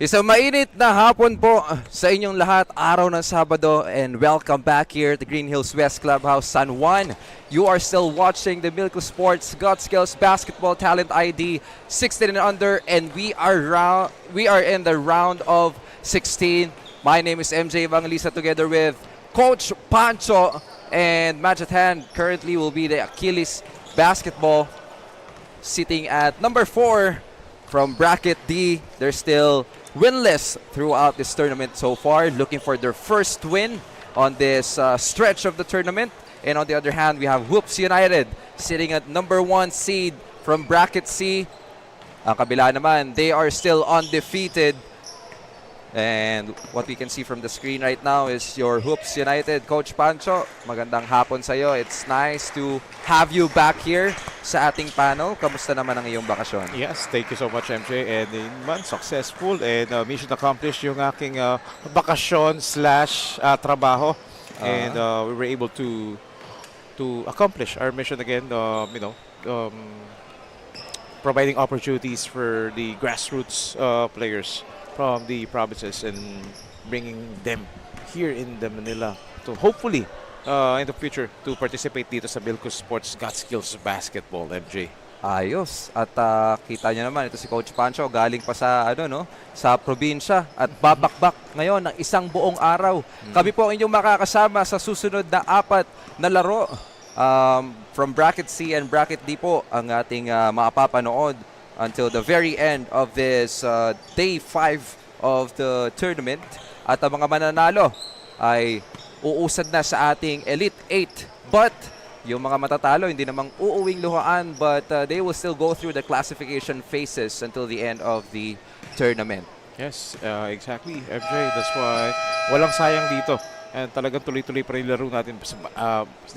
Isang mainit na hapon po sa inyong lahat, araw ng Sabado, and welcome back here at the Green Hills West Clubhouse, San Juan. You are still watching the Milko Sports God Skills Basketball Talent ID 16 and under, and we are in the round of 16. My name is MJ Evangelista together with Coach Pancho, and match at hand currently will be the Achilles basketball sitting at number 4 from bracket D. They're still winless throughout this tournament so far, looking for their first win on this stretch of the tournament. And on the other hand, we have Hoops United sitting at number 1 seed from bracket C. Ang kabila naman, they are still undefeated. And what we can see from the screen right now is your Hoops United. Coach Pancho, magandang hapon sa iyo. It's nice to have you back here sa ating panel. Kamusta naman ang iyong bakasyon? Yes, thank you so much, MJ. And man, successful and mission accomplished yung aking bakasyon slash trabaho. And we were able to accomplish our mission again, providing opportunities for the grassroots players from the provinces and bringing them here in the Manila to hopefully in the future to participate dito sa Milko Sports God Skills Basketball, MJ. Ayos. At kita niyo naman, ito si Coach Pancho, galing pa sa, sa probinsya at babakbak ngayon ng isang buong araw. Kami po ang inyong makakasama sa susunod na 4 na laro. From bracket C and bracket D po ang ating mapapanood until the very end of this day 5 of the tournament. At ang mga mananalo ay uusad na sa ating Elite 8. But yung mga matatalo, hindi namang uuwing luhaan, but they will still go through the classification phases until the end of the tournament. Yes, exactly, MJ. That's why walang sayang dito. And talagang tuloy-tuloy pa rin laro natin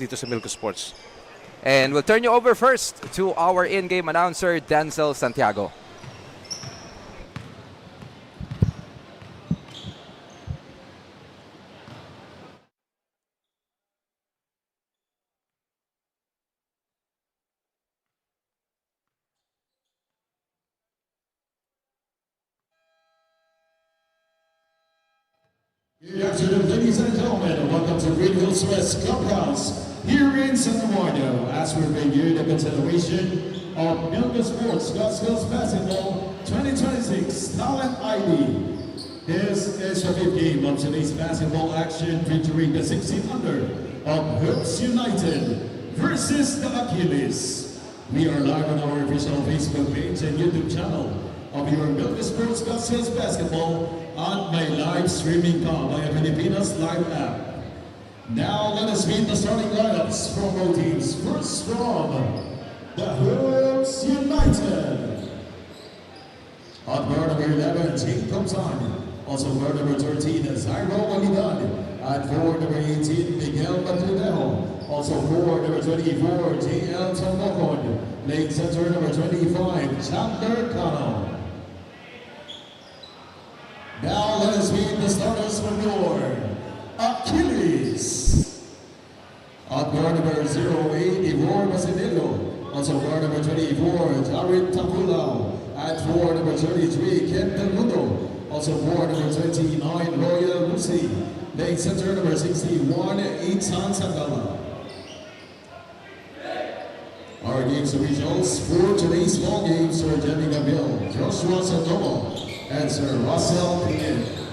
dito sa Milko Sports. And we'll turn you over first to our in-game announcer, Denzel Santiago. Good afternoon, ladies and gentlemen. Welcome to Green Hills West Clubhouse here in San Juan. As we review the continuation of Milko Sports God Skills Basketball 2026 Talent ID. This is the 5th game of today's basketball action, featuring the 16 under of Hoops United versus the Achilles. We are live on our official Facebook page and YouTube channel of your Milko Sports God Skills Basketball on my live streaming via Filipinas Live app. Now let us meet the starting lineups from both teams. First from the Hoops United. On guard number 11, Jacob Tan. Also guard number 13, Zairo Walidan. At 4, number 18, Miguel Matudeo. Also 4, number 24, JL Tombokon. Lane center number 25, Chandler Cano. Now let us meet the starters from your Achilles. On guard number 08, Ivor Basilio. Also guard number 24, Jared Tapulao. At 4, number 33, Ken Mundo. Also 4, number 29, Royal Lucy. Lane center number 61, Itan Sangala. Our games officials for today's ball games are Jenny Gabriel, Joshua Sandoval, and Sir Russell Pineda.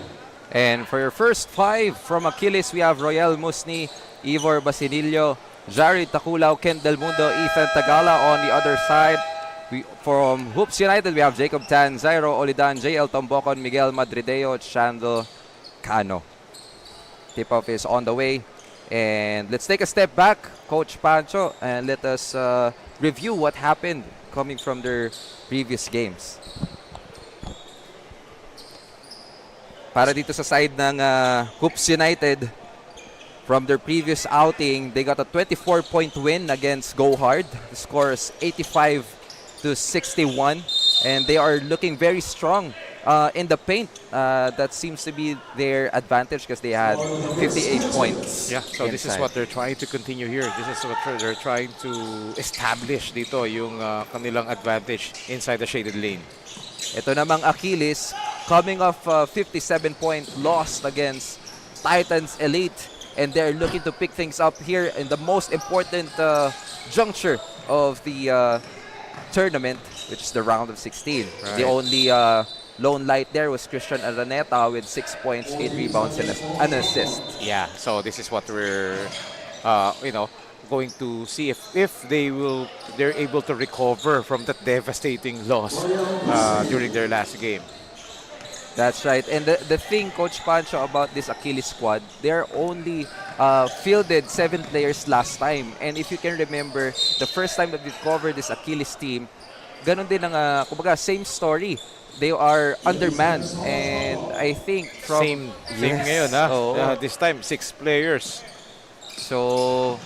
And for your first 5 from Achilles, we have Royal Musni, Ivor Basilio, Jared Takulao, Ken Del Mundo, Ethan Tagala. On the other side, from Hoops United, we have Jacob Tan, Zairo Olidan, JL Tombokon, Miguel Madrideo, Chandel Cano. Tip-off is on the way. And let's take a step back, Coach Pancho, and let us review what happened coming from their previous games. Para dito sa side ng Hoops United, from their previous outing, they got a 24-point win against Go Hard. The score is 85-61, and they are looking very strong in the paint. That seems to be their advantage because they had 58 points. Yeah, so inside. This is what they're trying to continue here. This is what they're trying to establish dito, yung kanilang advantage inside the shaded lane. Ito namang Achilles, coming off a 57-point loss against Titans Elite, and they're looking to pick things up here in the most important juncture of the tournament, which is the round of 16. Right. The only lone light there was Christian Araneta with 6 points, 8 rebounds, and an assist. Yeah, so this is what we're, going to see if they're able to recover from that devastating loss during their last game. That's right. And the thing, Coach Pancho, about this Achilles squad, they're only fielded 7 players last time. And if you can remember, the first time that we covered this Achilles team, ganun din ang, kumbaga, same story. They are undermanned. And I think from... Same ngayon, ha? Oo. This time, 6 players. So,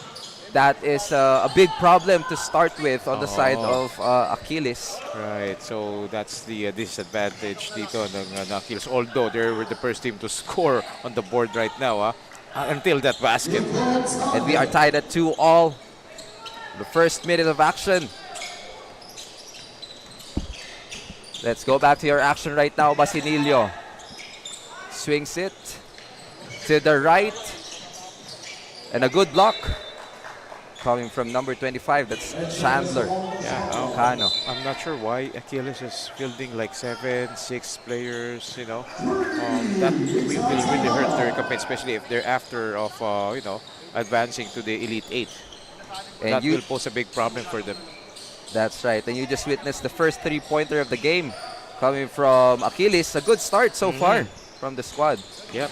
that is a big problem to start with on the side of Achilles. Right, so that's the disadvantage dito ng Achilles. Although they were the first team to score on the board right now, until that basket. And we are tied at 2-all. The first minute of action. Let's go back to your action right now, Basinillo. Swings it to the right. And a good block. Coming from number 25, that's Chandler. Yeah, Cano. I'm not sure why Achilles is fielding like 7, 6 players, that will really hurt their campaign, especially if they're after of, advancing to the Elite 8. And That will pose a big problem for them. That's right. And you just witnessed the first 3-pointer of the game coming from Achilles. A good start so far from the squad. Yep.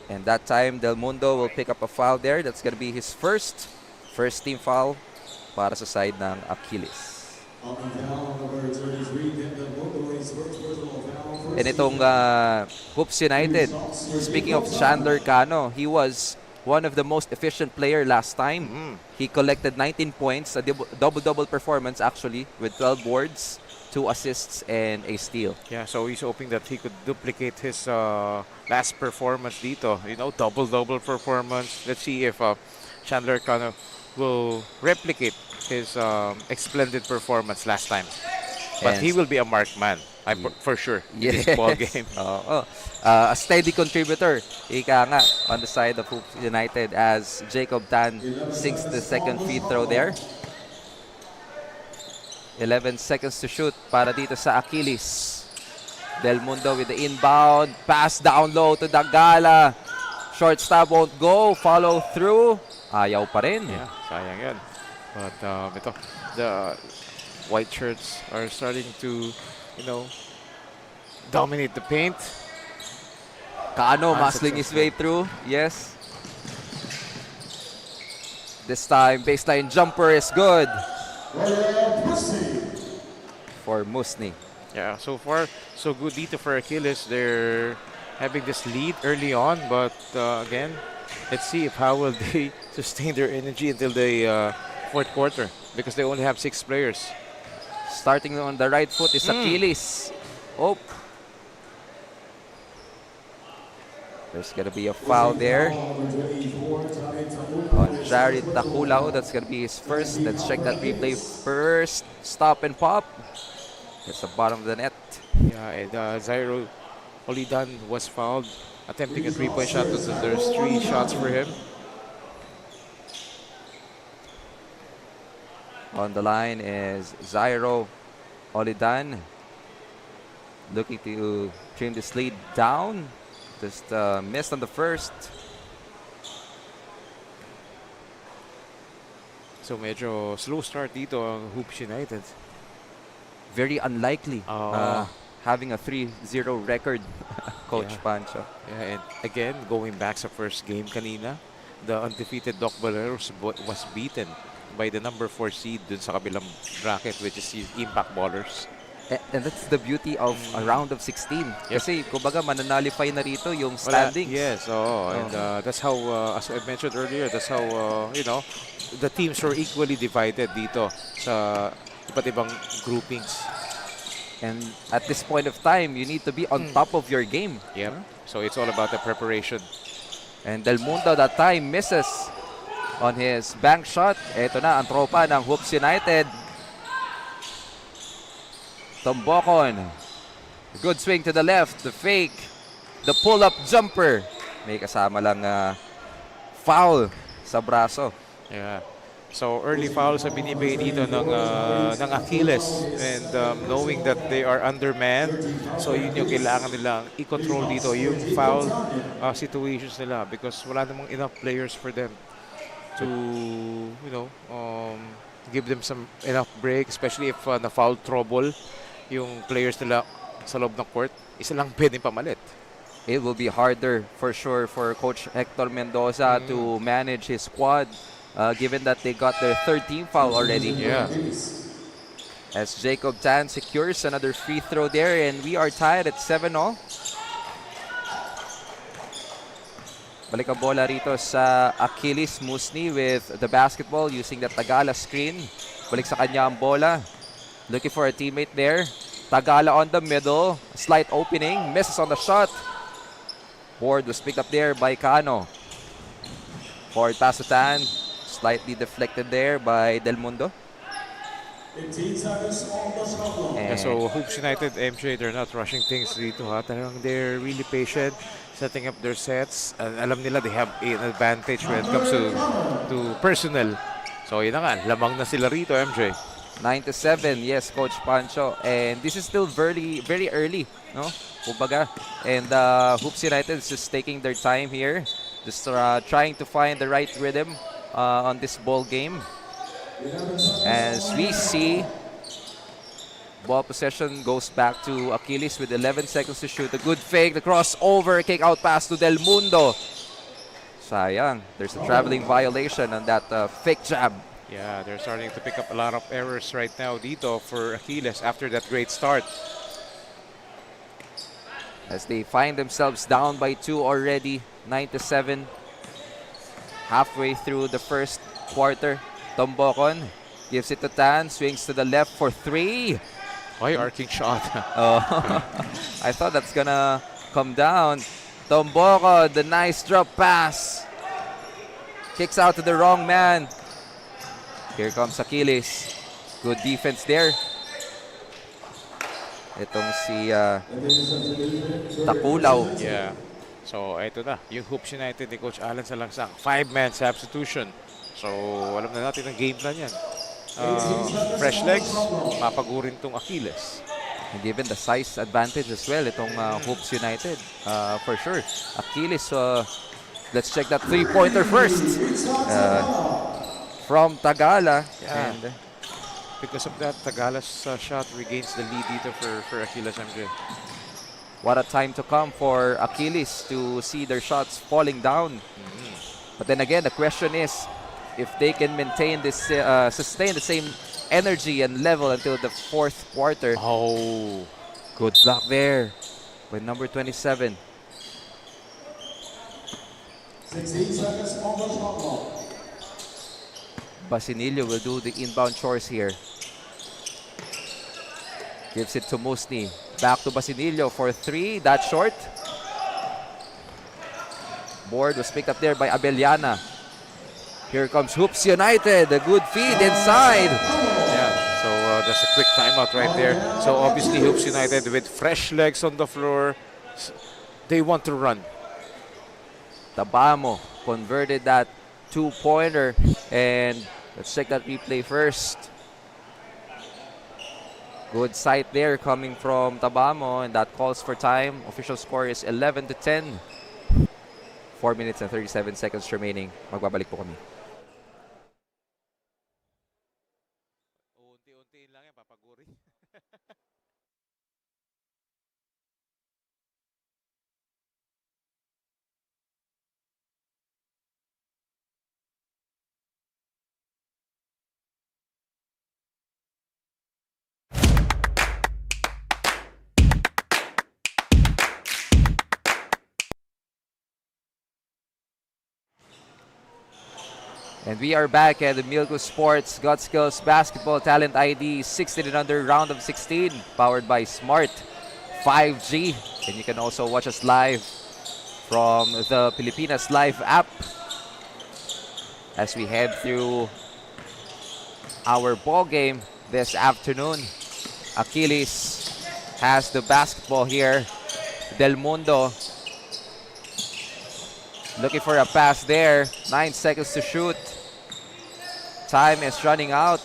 And that time, Del Mundo will pick up a foul there. That's going to be his first team foul para sa side ng Achilles. And itong Hoops United, speaking of Chandler Cano, he was one of the most efficient player last time. He collected 19 points, a double-double performance actually, with 12 boards, 2 assists, and a steal. Yeah, so he's hoping that he could duplicate his last performance dito. Double-double performance. Let's see if Chandler Cano will replicate his splendid performance last time. But he will be a marked man, for sure, in this ball game. A steady contributor, ika nga, on the side of Hoops United as Jacob Tan sinks the second free throw there. 11 seconds to shoot para dito sa Achilles. Del Mundo with the inbound. Pass down low to Dagala. Short stab won't go. Follow through. Ayaw pa rin. Yeah, sayang yan. But the white shirts are starting to, dominate the paint. Cano muscling his way through. Yes. This time, baseline jumper is good for Musni. Yeah, so far, so good dito for Achilles. They're having this lead early on, but again, let's see how will they sustain their energy until the fourth quarter, because they only have 6 players. Starting on the right foot is Achilles. Oh. There's going to be a foul there on Jared Takulao. That's going to be his first. Let's check that replay first. Stop and pop. It's the bottom of the net. Yeah, and Zairo Olidan was fouled, attempting a 3-point shot. So there's 3 shots for him. On the line is Zairo Olidan, looking to trim this lead down. Just missed on the first. So medyo slow start dito ang Hoops United. Very unlikely having a 3-0 record, Coach Pancho. Yeah, and again, going back sa first game kanina, the undefeated Doc Baleros was beaten by the number 4 seed dun sa kabilang bracket, which is Impact Ballers. And that's the beauty of a round of 16. Kasi, kumbaga, mananalify na rito yung standings. Yes, and that's how, as I mentioned earlier, that's how, the teams were equally divided dito sa iba't ibang groupings. And at this point of time, you need to be on top of your game. Yep. So it's all about the preparation. And Del Mundo that time misses on his bank shot. Ito na ang tropa ng Hoops United. Tombokon. Good swing to the left. The fake. The pull-up jumper. May kasama lang foul sa braso. Yeah. So early fouls ang binibigay dito ng Achilles, and knowing that they are undermanned, so yun yung kailangan nilang i-control dito yung foul situations nila, because wala namang enough players for them to give them some enough break, especially if na foul trouble yung players nila sa loob ng court. Isa lang pwedeng pamalit. It will be harder for sure for Coach Hector Mendoza to manage his squad, given that they got their third team foul already. Yeah. As Jacob Tan secures another free throw there, and we are tied at 7-all. Balik ang bola rito sa Achilles Musni with the basketball using the Tagala screen. Balik sa kanya ang bola. Looking for a teammate there. Tagala on the middle. Slight opening. Misses on the shot. Board was picked up there by Cano. Forward pass to Tan. Slightly deflected there by Del Mundo. 15 seconds on the shot clock. Yeah, so Hoops United, MJ, they're not rushing things dito ha. Talagang they're really patient, setting up their sets. Alam nila they have an advantage when it comes to personnel. So yun na nga, lamang na sila rito, MJ. 9-7, yes, Coach Pancho. And this is still very early, no? Kumbaga. And Hoops United is just taking their time here. Just trying to find the right rhythm on this ball game. As we see, ball possession goes back to Achilles with 11 seconds to shoot. A good fake, the crossover, kick out pass to Del Mundo. Sayang, there's a traveling violation on that fake jab. Yeah, they're starting to pick up a lot of errors right now dito for Achilles after that great start. As they find themselves down by 2 already, 9-7. Halfway through the first quarter. Tombokon gives it to Tan, swings to the left for 3. Why arcing shot? Oh, I thought that's gonna come down. Tombokon, the nice drop pass. Kicks out to the wrong man. Here comes Achilles. Good defense there. Itong si Takulaw. Yeah. So ito na, yung Hoops United ni Coach Alan Salangsang. 5-man substitution. So alam na natin ang game plan yan. Fresh legs, papagurin tong Achilles. And given the size advantage as well, itong Hoops United, for sure. Achilles, let's check that three-pointer first. From Tagala. Yeah. And because of that, Tagala's shot regains the lead dito for Achilles, MJ. what a time to come for Achilles to see their shots falling down. But then again, the question is if they can maintain this, sustain the same energy and level until the fourth quarter. Oh, Good block there with number 27. 16 seconds on the shot clock. Basinillo will do the inbound chores here. Gives it to Musni. Back to Basinillo for 3. That's short. Board was picked up there by Abellana. Here comes Hoops United. A good feed inside. yeah. So that's a quick timeout right there. So obviously Hoops United with fresh legs on the floor. They want to run. Tabamo converted that two-pointer. And let's check that replay first. Good sight there coming from Tabamo, and that calls for time. Official score is 11-10. 4 minutes and 37 seconds remaining. Magbabalik po kami. Unti-untiin lang yan, papaguri. And we are back at the Milko Sports God Skills Basketball Talent ID 16 and under round of 16, powered by Smart 5G. And you can also watch us live from the Pilipinas Live app as we head through our ball game this afternoon. Achilles has the basketball here. Del Mundo looking for a pass there. 9 seconds to shoot. Time is running out.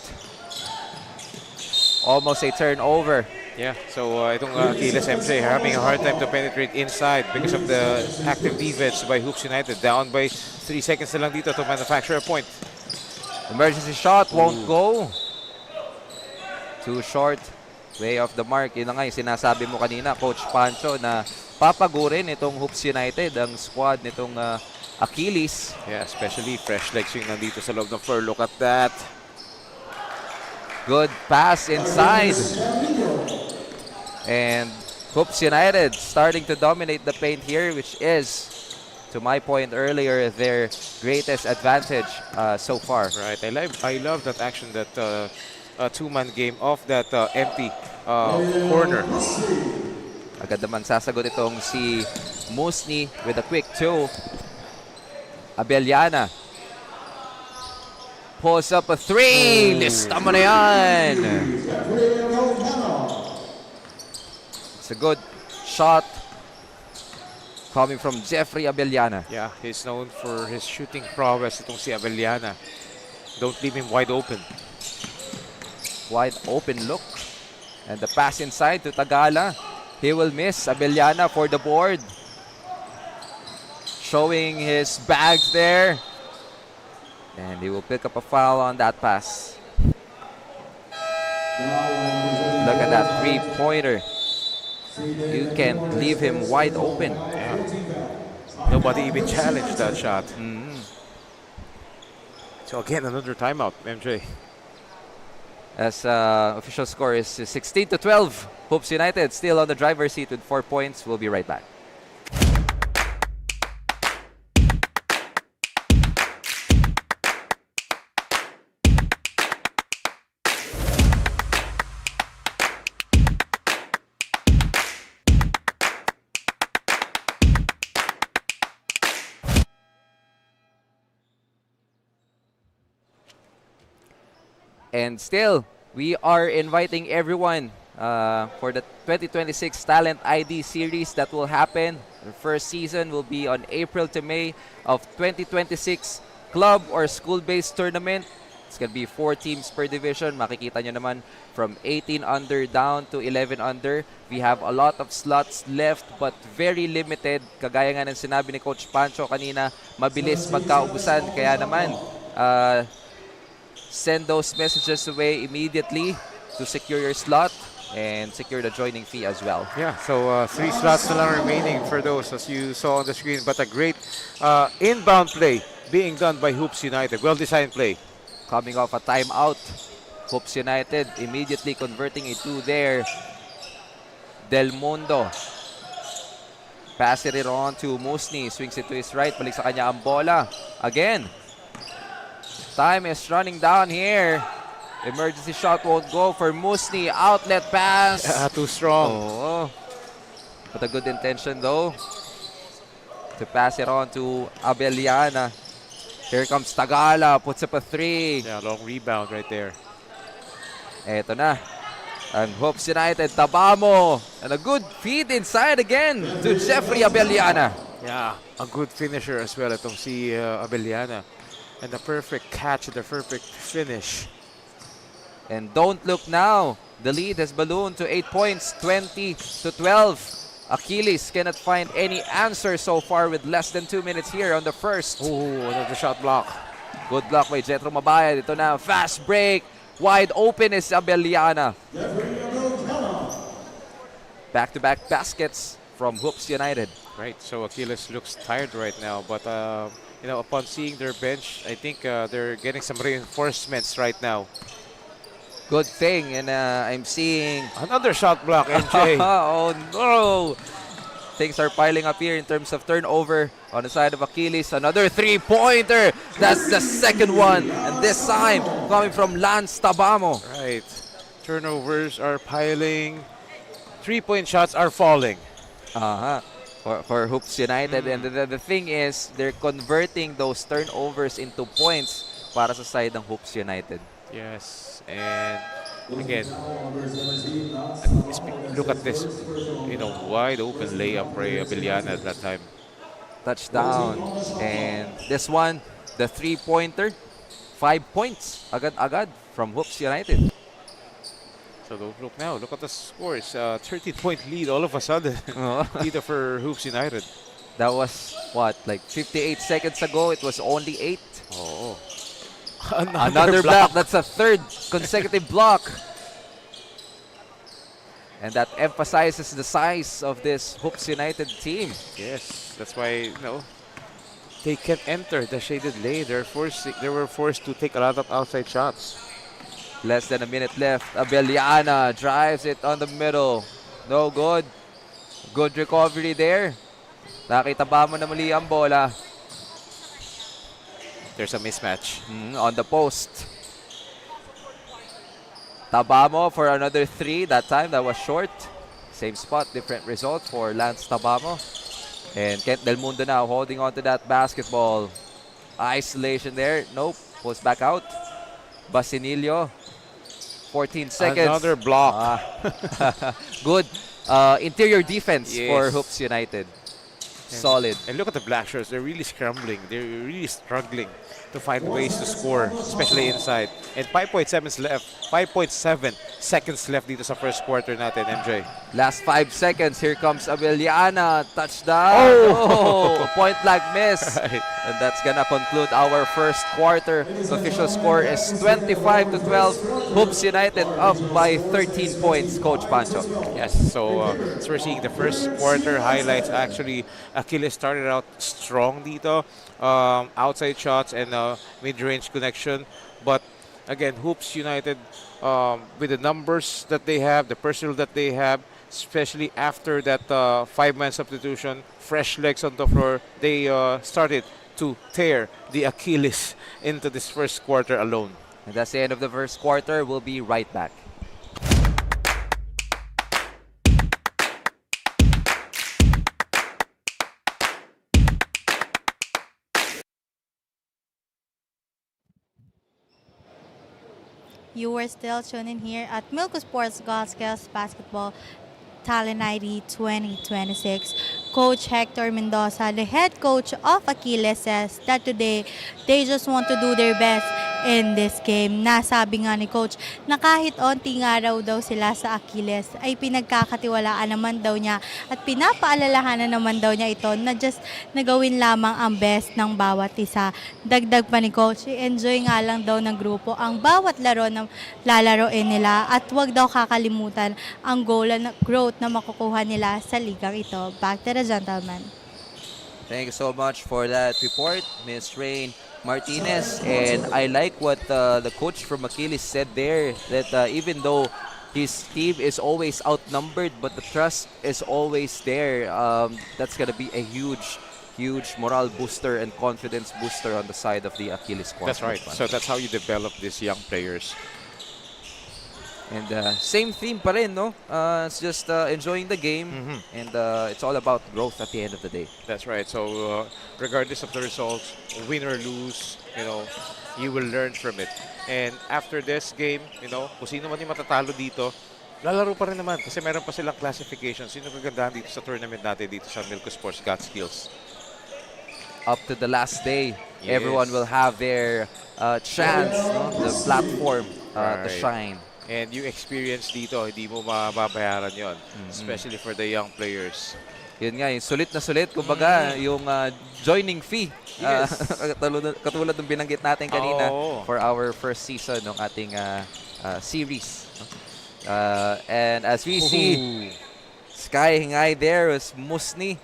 Almost a turnover. Yeah, so itong Achilles MJ having a hard time to penetrate inside because of the active defense by Hoops United. Down by 3 seconds na lang dito to manufacture a point. Emergency shot won't go. Too short. Way off the mark. Yun na nga yung sinasabi mo kanina, Coach Pancho, na papagurin itong Hoops United, ang squad nitong Achilles. Yeah, especially fresh legs yung nandito sa loob ng floor. Look at that. Good pass inside. And Hoops United starting to dominate the paint here, which is, to my point earlier, their greatest advantage so far. Right, I love that action, that two-man game off that empty corner. Agad naman sasagot itong si Musni with a quick two. Abellana pulls up a three. Lista mo na yan. It's a good shot coming from Jeffrey Abellana. Yeah, he's known for his shooting prowess, itong si Abellana. Don't leave him wide open. Wide open look. And the pass inside to Tagala. He will miss. Abellana for the board. Showing his bags there. And he will pick up a foul on that pass. Look at that three-pointer. You can't leave him wide open. Yeah. Nobody even challenged that shot. So again, another timeout, MJ. As official score is 16-12. Hoops United still on the driver's seat with 4 points. We'll be right back. And still, we are inviting everyone for the 2026 Talent ID series that will happen. The first season will be on April to May of 2026 club or school-based tournament. It's going to be 4 teams per division. Makikita nyo naman from 18 under down to 11 under. We have a lot of slots left but very limited. Kagaya nga ng sinabi ni Coach Pancho kanina, mabilis magkaubusan. Kaya naman, send those messages away immediately to secure your slot and secure the joining fee as well. Yeah, so 3 slots na lang remaining for those, as you saw on the screen. But a great inbound play being done by Hoops United. Well-designed play. Coming off a timeout, Hoops United immediately converting a 2 there. Del Mundo. Passes it on to Musni. Swings it to his right. Balik sa kanya ang bola. Again. Time is running down here. Emergency shot won't go for Musni. Outlet pass. Too strong. Oh. But a good intention though. To pass it on to Abellana. Here comes Tagala. Puts up a 3. Yeah, long rebound right there. Eto na. And Hoops United, Tabamo. And a good feed inside again to Jeffrey Abellana. Yeah, a good finisher as well itong si Abellana. And the perfect catch, the perfect finish. And don't look now. The lead has ballooned to 8 points, 20-12. Achilles cannot find any answer so far with less than 2 minutes here on the first. Oh, another shot block. Good block by Jetro Mabayad. Ito na, fast break. Wide open is Abellana. Back-to-back baskets from Hoops United. Right, so Achilles looks tired right now, but you know, upon seeing their bench, I think they're getting some reinforcements right now. Good thing, and I'm seeing another shot block, MJ. Oh no! Things are piling up here in terms of turnover on the side of Achilles. Another three-pointer. That's the second one, and this time coming from Lance Tabamo. Right, turnovers are piling. 3-point shots are falling. For Hoops United. And the thing is, they're converting those turnovers into points para sa side ng Hoops United. Yes, and Again, look at this. Wide open layup for Abiliana at that time. Touchdown. And this one, the three-pointer, 5 points. Agad-agad from Hoops United. So look now, look at the scores. 13-point lead all of a sudden. Lead for Hoops United. That was, what, like 58 seconds ago? It was only 8. Oh. Another block. That's a third consecutive block. And that emphasizes the size of this Hoops United team. Yes, that's why, they can't enter the shaded lane. They were forced to take a lot of outside shots. Less than a minute left. Abeliana drives it on the middle. No good. Good recovery there. Nakita ba mo na muli ang bola? There's a mismatch. On the post. Tabamo for another 3. That time, that was short. Same spot, different result for Lance Tabamo. And Kent Del Mundo now holding on to that basketball. Isolation there. Nope. Pulls back out. Basinillo. 14 seconds. Another block. Good interior defense for Hoops United. Solid. And look at the Black Shirts. They're really scrambling. They're really struggling to find ways to score, especially inside. And 5.7 left. 5.7 seconds left dito sa first quarter natin, MJ. Last 5 seconds. Here comes Abeliana. Touchdown. Oh! Point blank miss. Right. And that's gonna conclude our first quarter. The official score is 25-12. Hoops United up by 13 points, Coach Pancho. Yes, so we're seeing the first quarter highlights. Actually, Achilles started out strong dito. Outside shots and mid-range connection. But again, Hoops United, with the numbers that they have, the personnel that they have, especially after that 5-man substitution, fresh legs on the floor, they started to tear the Achilles into this first quarter alone. And that's the end of the first quarter. We'll be right back. You were still tuning here at Milko Sports Gospels Basketball Talent ID 2026. Coach Hector Mendoza, the head coach of Achilles, says that today they just want to do their best in this game. Nasabi nga ni Coach na kahit onting araw daw sila sa Achilles ay pinagkakatiwalaan naman daw niya at pinapaalalahanan naman daw niya ito na just nagawin lamang ang best ng bawat isa. Dagdag pa ni Coach, enjoy nga lang daw ng grupo ang bawat laro na lalaroin nila at wag daw kakalimutan ang goal na growth na makukuha nila sa ligang ito. Back to the gentleman. Thank you so much for that report, Ms. Rain Martinez. And I like what the coach from Achilles said there, that even though his team is always outnumbered, but the trust is always there. That's going to be a huge morale booster and confidence booster on the side of the Achilles squad. That's right. So that's how you develop these young players. And same theme pa rin, no? It's just enjoying the game, and it's all about growth at the end of the day. That's right. So regardless of the results, win or lose, you will learn from it. And after this game, kung sino man yung matatalo dito, lalaro pa rin naman kasi meron pa silang classification. Sino kagandahan dito sa tournament natin dito sa Milko Sports Got Skills? Up to the last day, everyone will have their chance, no? The platform to shine. And yung experience dito, hindi mo mababayaran yon, especially for the young players. Yun nga, yung sulit na sulit, kumbaga, yung joining fee. Yes. Katulad ng binanggit natin kanina for our first season ng ating series. And as we see, sky high there was Musni.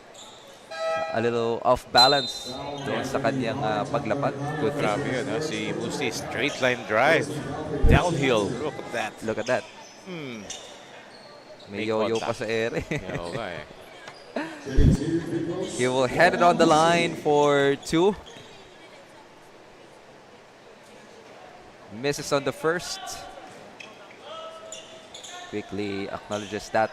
A little off balance doon sa kanyang paglapag. Good thing. Grabe yun, si Musni, straight line drive. Downhill. Look at that. Look at that. May yo-yo pa sa ere. Okay. He will head it on the line for 2. Misses on the first. Quickly acknowledges that.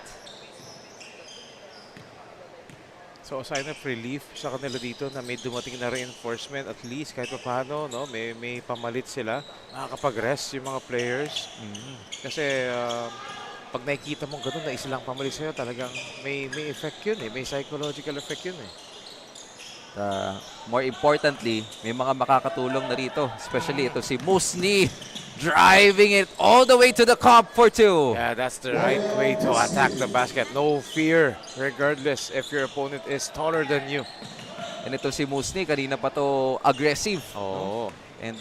So a sign of relief sa kanila dito na may dumating na reinforcement at least kahit pa paano, no, may pamalit sila. Makakapag-rest yung mga players. Kasi pag nakikita mong ganun na isa lang pamalit sa'yo, talagang may effect yun eh. May psychological effect yun eh. More importantly, may mga makakatulong na rito. Especially ito si Musni. Driving it all the way to the cup for 2. Yeah, that's the right way to attack the basket. No fear, regardless if your opponent is taller than you. And ito si Musni, kanina pa to aggressive. Oh. And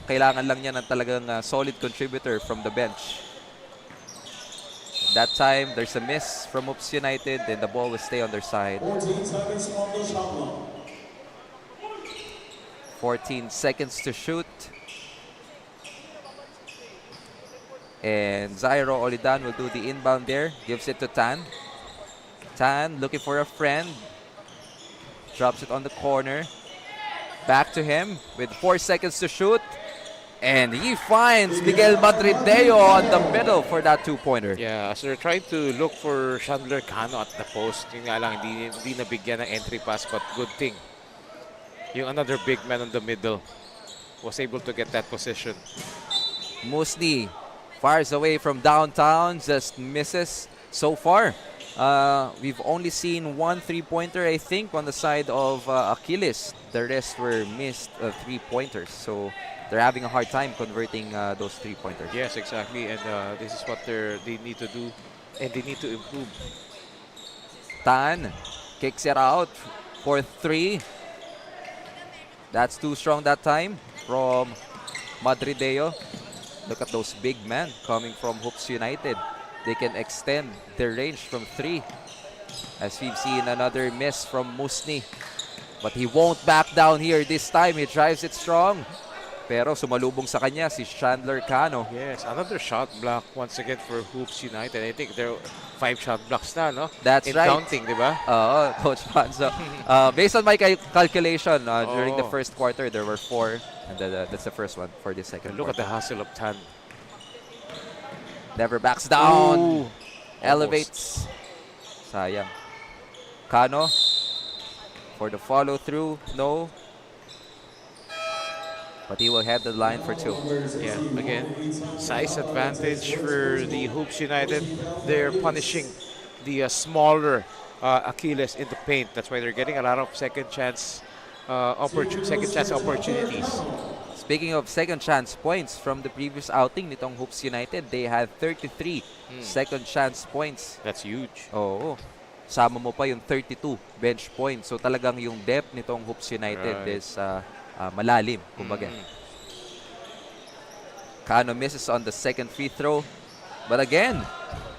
kailangan lang niya ng talagang solid contributor from the bench. That time, there's a miss from Oops United and the ball will stay on their side. 14 seconds on the shot clock. 14 seconds to shoot. And Zairo Olidan will do the inbound there. Gives it to Tan. Tan looking for a friend. Drops it on the corner. Back to him with 4 seconds to shoot. And he finds Miguel Madrideo on the middle for that 2-pointer. Yeah, so they're trying to look for Chandler Cano at the post. Yun nga lang, hindi nabigyan ng entry pass, but good thing. Yung another big man in the middle was able to get that position. Musni fires away from downtown, just misses so far. We've only seen 1 3-pointer, I think, on the side of Achilles. The rest were missed 3-pointers. So they're having a hard time converting those 3-pointers. Yes, exactly. And this is what they need to do, and they need to improve. Tan kicks it out for 3. That's too strong that time from Madrideo. Look at those big men coming from Hoops United. They can extend their range from 3. As we've seen another miss from Musni. But he won't back down here this time. He drives it strong. Pero sumalubong sa kanya si Chandler Cano. Yes, another shot block once again for Hoops United. I think there are 5 shot blocks na, no? That's In right. counting, di ba? Coach Panzo. Based on my calculation, during the first quarter, there were 4. And that's the first one for the second Look at quarter. the hustle of Tan. Never backs down. Ooh, Elevates. Sayang. Cano for the follow through. No. But he will head the line for 2. Yeah, again, size advantage for the Hoops United. They're punishing the smaller Achilles in the paint. That's why they're getting a lot of second chance opportunities. Speaking of second chance points from the previous outing nitong Hoops United, they had 33 second chance points. That's huge. Oo. Sama mo pa yung 32 bench points. So talagang yung depth nitong Hoops United is malalim, kumbaga. Cano misses on the second free throw. But again,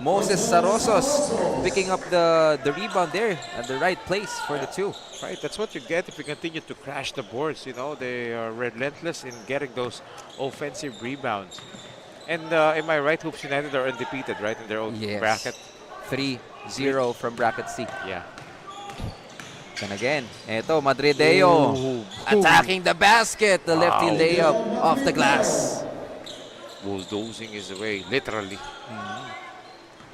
Moses Sarosos picking up the rebound there at the right place for the 2. Right, that's what you get if you continue to crash the boards. You know, they are relentless in getting those offensive rebounds. And am I right, Hoops United are undefeated, right, in their own bracket? 3-0 from bracket C. Yeah. And again, eto, Madrideo attacking the basket. The lefty layup off the glass. Bulldozing his way, literally.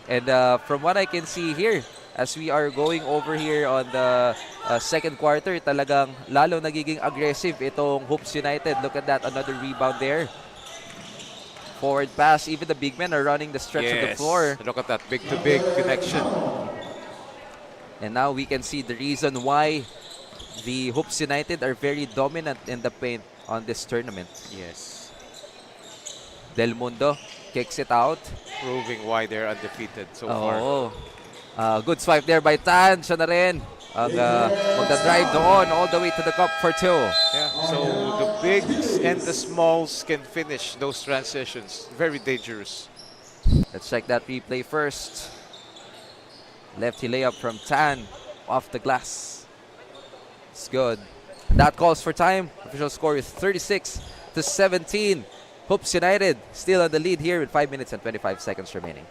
And from what I can see here, as we are going over here on the second quarter, talagang lalo nagiging aggressive itong Hoops United. Look at that, another rebound there. Forward pass, even the big men are running the stretch of the floor. Look at that big-to-big connection. And now we can see the reason why the Hoops United are very dominant in the paint on this tournament. Yes. Del Mundo kicks it out. Proving why they're undefeated so far. Good swipe there by Tan. Siya na rin ang magdadrive doon all the way to the cup for 2. Yeah, so the bigs and the smalls can finish those transitions. Very dangerous. Let's check that replay first. Lefty layup from Tan off the glass. It's good. That calls for time. Official score is 36-17. Hoops United still on the lead here with 5 minutes and 25 seconds remaining.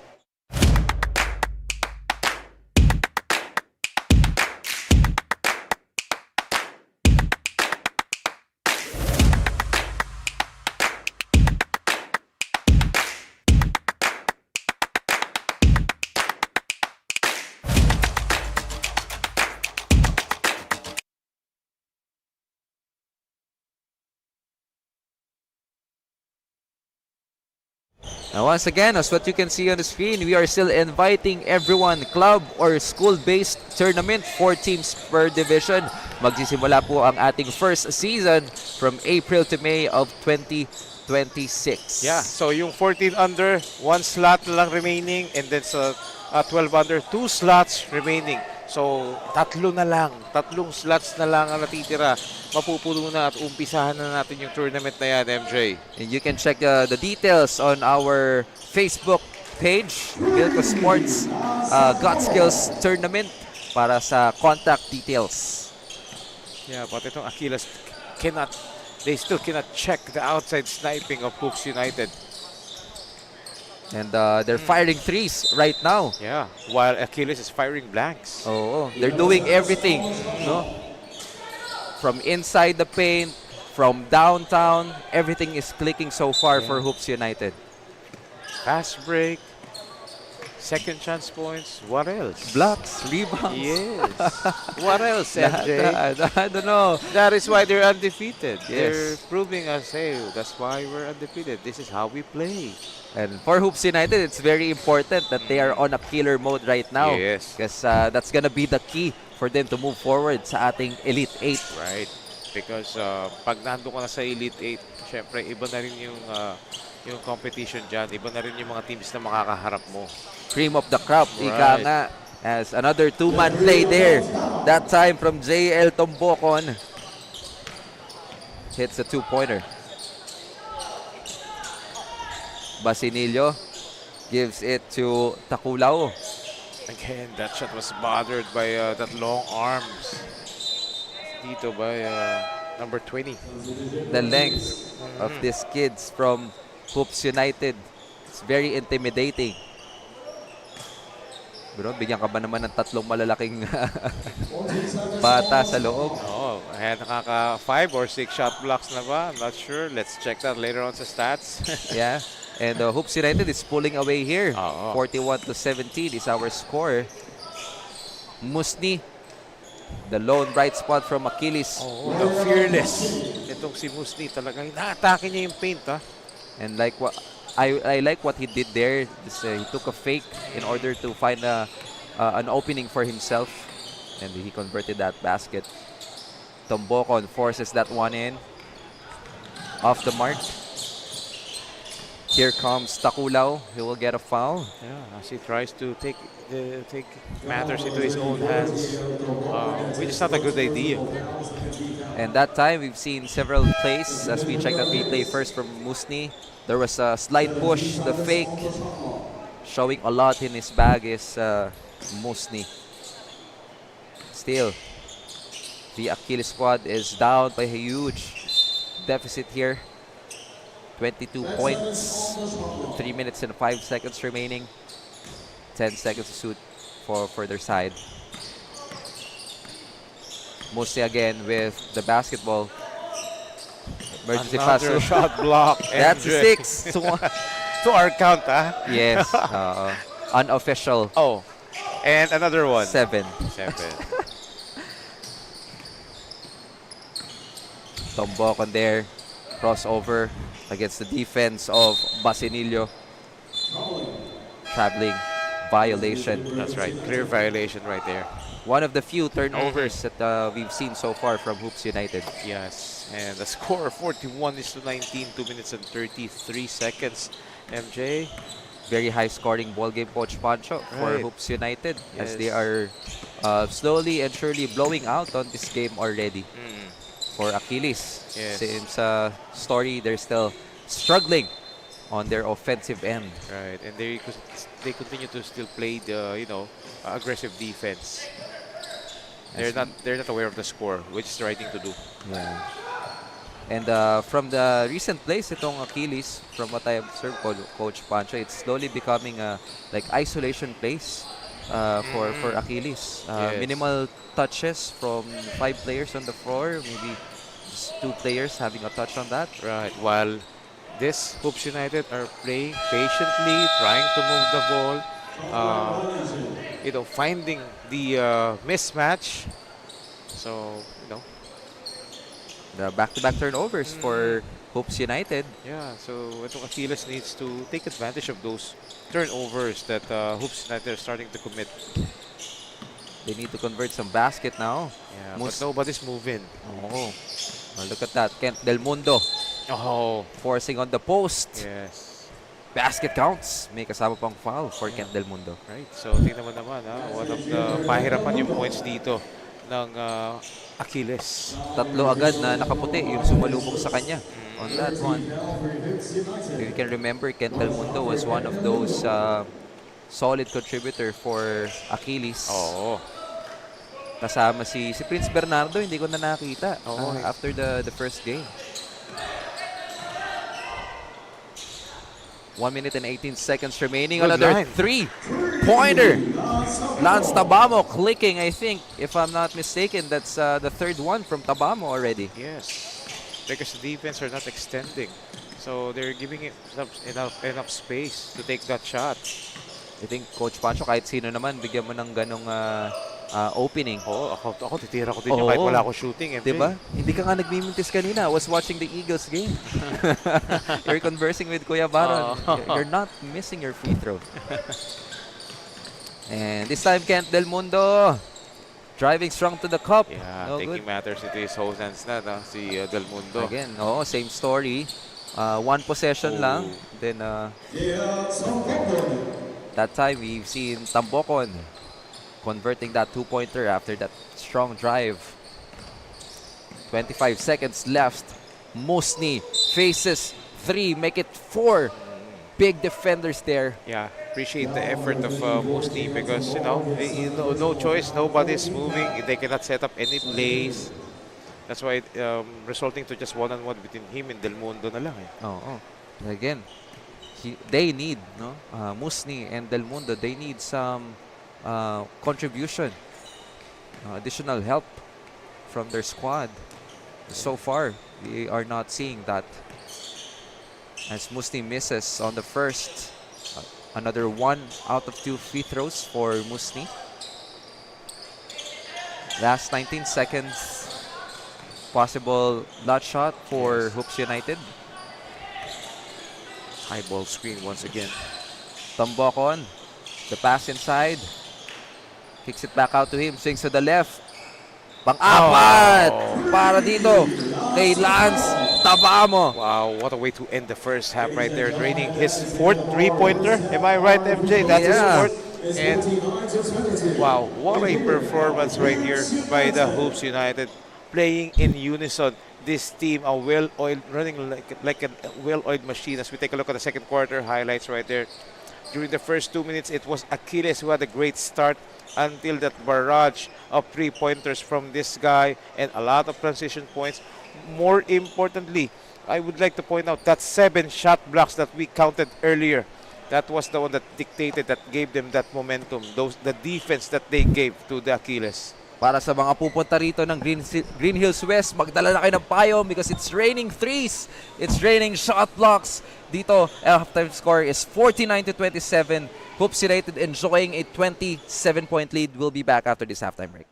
Now once again, as what you can see on the screen, we are still inviting everyone, club or school-based tournament, 4 teams per division. Magsisimula po ang ating first season from April to May of 2026. Yeah, so yung 14 under, 1 slot na lang remaining, and then sa 12 under, 2 slots remaining. So, tatlong slots na lang ang natitira. Mapupuno na at umpisahan na natin yung tournament na yan, MJ. And you can check the details on our Facebook page, Milko Sports God Skills Tournament, para sa contact details. Yeah, but itong Achilles they still cannot check the outside sniping of Hoops United. And they're firing threes right now. Yeah, while Achilles is firing blanks. Oh, they're doing everything, no? From inside the paint, from downtown, everything is clicking so far for Hoops United. Fast break, second chance points, what else? Blocks, rebounds. Yes. What else, MJ? I don't know. That is why they're undefeated. Yes. They're proving us, hey, that's why we're undefeated. This is how we play. And for Hoops United, it's very important that they are on a killer mode right now. Yes. Because that's gonna be the key for them to move forward sa ating Elite 8. Right. Because pag nandun ka na sa Elite 8, syempre, iba na rin yung competition dyan. Iba na rin yung mga teams na makakaharap mo. Cream of the crop, ika Right. nga. As another two-man play there. That time from JL Tombocon. Hits a two-pointer. Basinillo gives it to Takulao. Again, that shot was bothered by that long arms. Dito by number 20. The length of these kids from Hoops United. It's very intimidating. Bro, bigyan ka ba naman ng tatlong malalaking bata sa loob? Oh, ayan, nakaka 5 or 6 shot blocks na ba? I'm not sure. Let's check that later on sa stats. Yeah. And Hoops United is pulling away here. Oo. 41-17 is our score. Musni, the lone bright spot from Achilles. Oh, the fearless. Itong si Musni talaga, inaatake niya yung paint, ha? And like what I like what he did there. He took a fake in order to find an opening for himself, and he converted that basket. Tombocon forces that one in. Off the mark. Here comes Takulao. He will get a foul. Yeah, as he tries to take matters into his own hands, which is not a good idea. And that time, we've seen several plays. As we check the replay first from Musni, there was a slight push, the fake. Showing a lot in his bag is Musni. Still, the Achilles squad is down by a huge deficit here. 22 points, 3 minutes and 5 seconds remaining. 10 seconds to shoot for their side. Musni again with the basketball. Emergency pass. Another shot block. That's MJ. 6. To our count, ha? Yes. Unofficial. Oh, and another one. 7. 7. Tombocon there. Crossover against the defense of Basinillo. Traveling violation. That's right. Clear violation right there. One of the few turnovers that we've seen so far from Hoops United. Yes. And the score 41-19, 2 minutes and 33 seconds. MJ. Very high scoring ball game, Coach Pancho, for Right. Hoops United, as Yes. they are slowly and surely blowing out on this game already. For Achilles, Yes. since story, they're still struggling on their offensive end. Right. And they continue to still play the aggressive defense. They're not aware of the score, which is the right thing to do. Yeah. And from the recent plays, itong Achilles, from what I observed, Coach Pancho, it's slowly becoming like isolation plays for Achilles. Yes. Minimal touches from 5 players on the floor, maybe just 2 players having a touch on that. Right. While this Hoops United are playing patiently, trying to move the ball, finding the mismatch. So, The back-to-back turnovers for Hoops United. Yeah, so itong Achilles needs to take advantage of those turnovers that Hoops United are starting to commit. They need to convert some basket now. Yeah, but nobody's moving. Oh, well, look at that. Kent Del Mundo Oh, forcing on the post. yes. Basket counts. May kasama pang foul for Kent Del Mundo. Right, so tingnan mo naman, one of the pahirapan yung points dito ng Achilles. Tatlo agad na nakaputi yung sumalubong sa kanya on that one. If you can remember, Kent Del Mundo was one of those solid contributor for Achilles. Oo. Kasama si Prince Bernardo, hindi ko na nakita Oo. after the first game. 1 minute and 18 seconds remaining. Good Another line. three-pointer. Lance Tabamo clicking, I think. If I'm not mistaken, that's the third one from Tabamo already. Yes, because the defense are not extending. So they're giving it enough space to take that shot. I think Coach Pancho, kahit sino naman, bigyan mo ng ganong opening. Oo, ako titira ko din yung kahit wala akong shooting. MJ. Diba? Hindi ka nga nagmimintis kanina. I was watching the Eagles game. You're conversing with Kuya Baron. You're not missing your free throw. And this time, Kent Del Mundo driving strong to the cup. Yeah, No taking good. matters into his whole hands na, si Del Mundo. Again, same story. One possession lang. Then, that time, we've seen Tambokon converting that two-pointer after that strong drive. 25 seconds left. Musni faces 3, make it 4. Big defenders there. Yeah, appreciate the effort of Musni because, no choice, nobody's moving. They cannot set up any plays. That's why resulting to just one-on-one between him and Del Mundo na lang. Again, they need, Musni and Del Mundo, they need some contribution, additional help from their squad. So far, we are not seeing that. As Musni misses on the first, another 1 out of 2 free throws for Musni. Last 19 seconds, possible lot shot for Hoops United. High ball screen once again. Tambokon, the pass inside. Kicks it back out to him, swings to the left. Pang-apat para dito kay Lance Tabamo. Wow, what a way to end the first half right there. Draining his 4th three-pointer. Am I right, MJ? That's his 4th. And wow, what a performance right here by the Hoops United. Playing in unison. This team, running like a well-oiled machine. As we take a look at the second quarter highlights right there. During the first 2 minutes, it was Achilles who had a great start until that barrage of three-pointers from this guy and a lot of transition points. More importantly, I would like to point out that 7 shot blocks that we counted earlier. That was the one that dictated, that gave them that momentum. The defense that they gave to the Achilles. Para sa mga pupunta rito ng Green Hills West, magdala na kayo ng payong because it's raining threes. It's raining shot blocks. Dito, halftime score is 49-27. Hoops United enjoying a 27-point lead. We'll be back after this halftime break.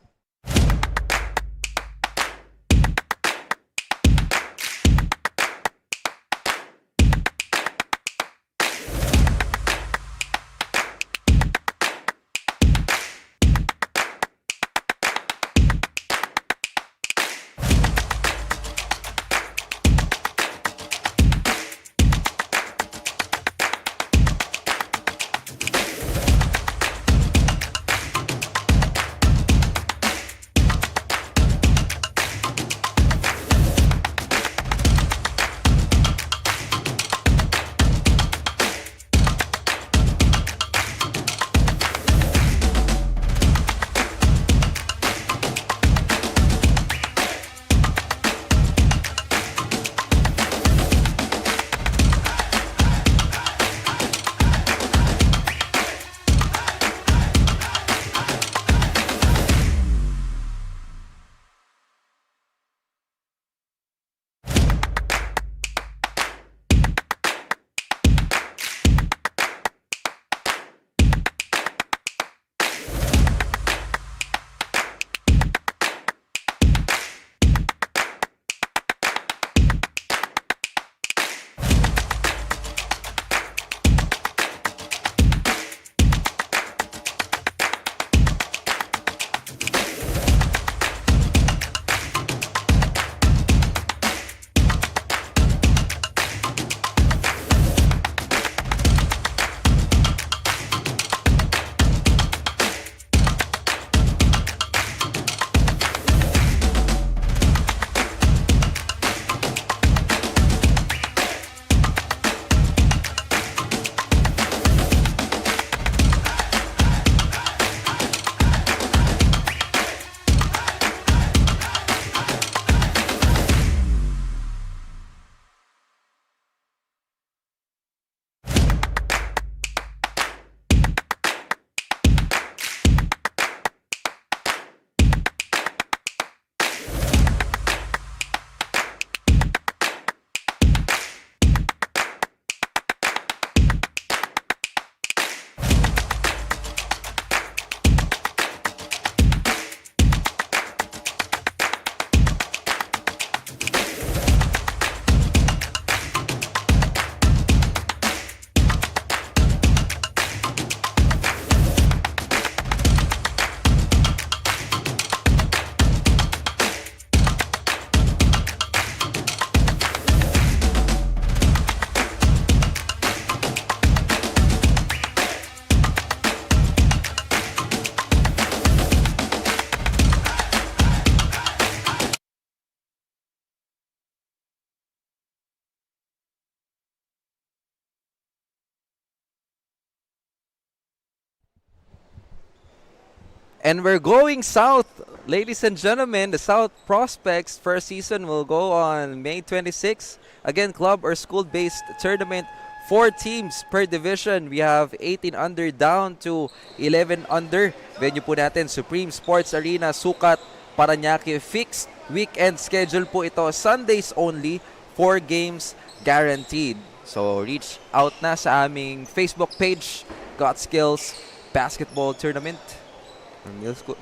And we're going south. Ladies and gentlemen, the South Prospects first season will go on May 26. Again, club or school-based tournament. 4 teams per division. We have 18 under down to 11 under. Venue po natin, Supreme Sports Arena, Sukat, Parañaque. Fixed weekend schedule po ito. Sundays only. 4 games guaranteed. So reach out na sa aming Facebook page, Got Skills Basketball Tournament.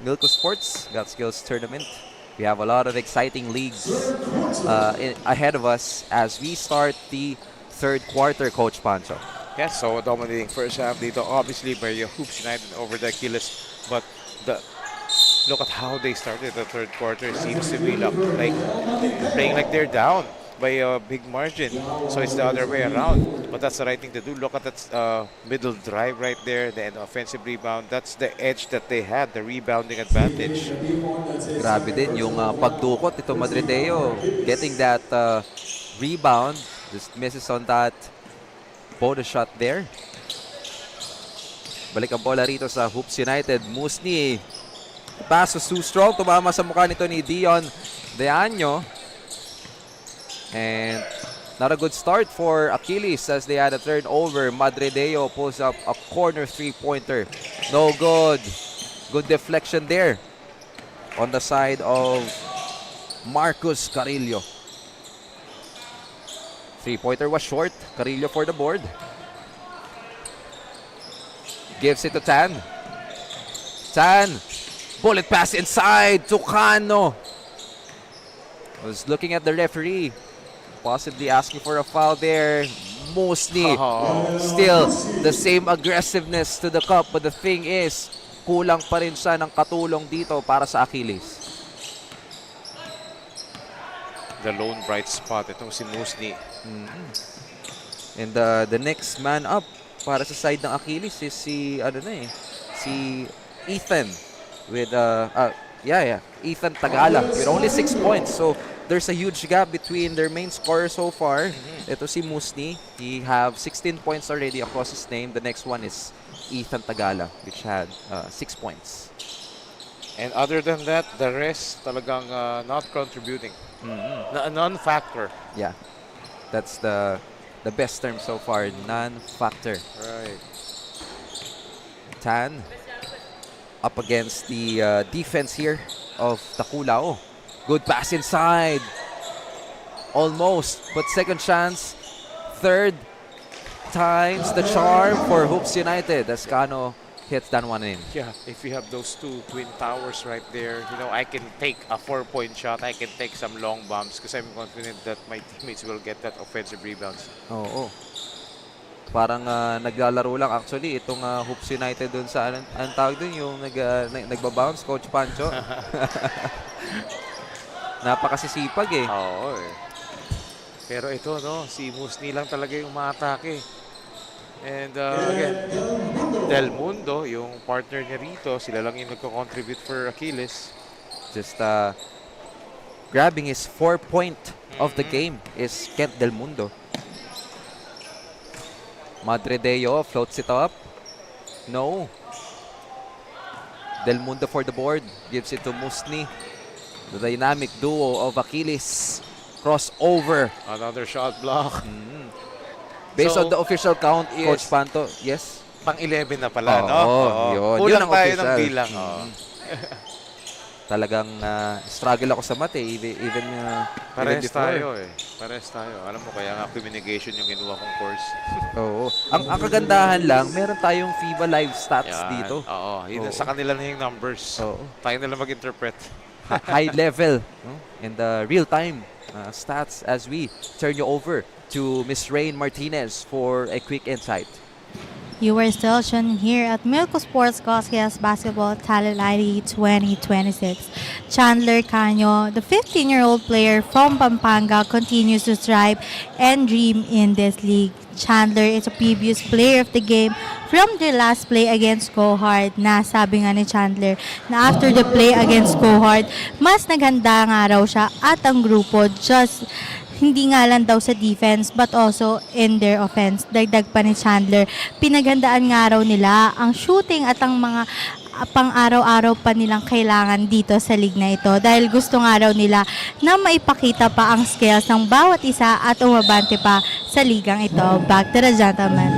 Milko Sports Got Skills Tournament. We have a lot of exciting leagues ahead of us as we start the third quarter, Coach Pancho. Yes, so dominating first half dito, obviously by Hoops United over the Achilles. But look at how they started the third quarter. It seems to be like playing like they're down by a big margin. So it's the other way around. But that's the right thing to do. Look at that middle drive right there, the offensive rebound. That's the edge that they had, the rebounding advantage. Grabe din yung pagdukot ito Madrideo. Getting that rebound. Just misses on that bonus shot there. Balik ang bola rito sa Hoops United. Musni. Pass was too strong. Tumama sa mukha nito ni Dion Deaño. And not a good start for Achilles as they had a turnover. Madrideo pulls up a corner three-pointer. No good. Good deflection there on the side of Marcus Carrillo. Three-pointer was short. Carrillo for the board. Gives it to Tan. Tan. Bullet pass inside. Tucano. Was looking at the referee. Possibly asking for a foul there. Musni. Still the same aggressiveness to the cup. But the thing is, kulang pa rin siya ng katulong dito para sa Achilles. The lone bright spot, itong si Musni. And the next man up para sa side ng Achilles is si Ethan with Ethan Tagala with only 6 points. So there's a huge gap between their main scorer so far. Ito si Musni. He have 16 points already across his name. The next one is Ethan Tagala, which had 6 points. And other than that, the rest talagang not contributing. A non-factor. Yeah, that's the best term so far, non-factor. Right. Tan up against the defense here of Takulao. Good pass inside. Almost, but second chance. Third time's the charm for Hoops United. Ascano hits that one in. Yeah, if you have those two twin towers right there, you know, I can take a 4-point shot. I can take some long bombs because I'm confident that my teammates will get that offensive rebounds. Oo. Parang naglalaro lang actually itong Hoops United dun sa anong tawag dun yung nagbabounce, Coach Pancho. Napakasisipag eh. Oo eh. Pero ito, no, si Musni lang talaga yung umatake. And again, Del Mundo, yung partner niya rito, sila lang yung nagko-contribute for Achilles. Just grabbing his 4th point of the game is Kent Del Mundo. Madrideo floats it up. No. Del Mundo for the board. Gives it to Musni. The dynamic duo of Achilles. Crossover. Another shot block. Based So, on the official count, yes. Coach Panto, yes? Pang-11 na pala, no? Yun. Kulang Yun ang tayo ng official. bilang. Talagang struggle ako sa math eh. Even Parehas before. tayo eh. Parehas tayo. Alam mo, kaya nga communication yung kinuha kong course. Oo. Ang kagandahan lang, meron tayong FIBA live stats Yan. dito. Oo. Yun, Oo. sa kanila na yung numbers. Oo. Tayo na lang mag-interpret. High level, no? And real-time stats as we turn you over to Miss Rain Martinez for a quick insight. You are still tuning here at Milko Sports Goskels Basketball Talent ID 2026. Chandler Caño, the 15-year-old player from Pampanga, continues to strive and dream in this league. Chandler is a previous player of the game from their last play against Cohort. Nasabi nga ni Chandler na after the play against Cohort, mas naghanda nga raw siya at ang grupo just hindi nga lang daw sa defense but also in their offense. Dagdag pa ni Chandler, pinaghandaan nga raw nila ang shooting at ang mga pang-araw-araw pa nilang kailangan dito sa league na ito dahil gusto nga raw nila na maipakita pa ang skills ng bawat isa at umabante pa sa ligang ito. Back to the gentlemen.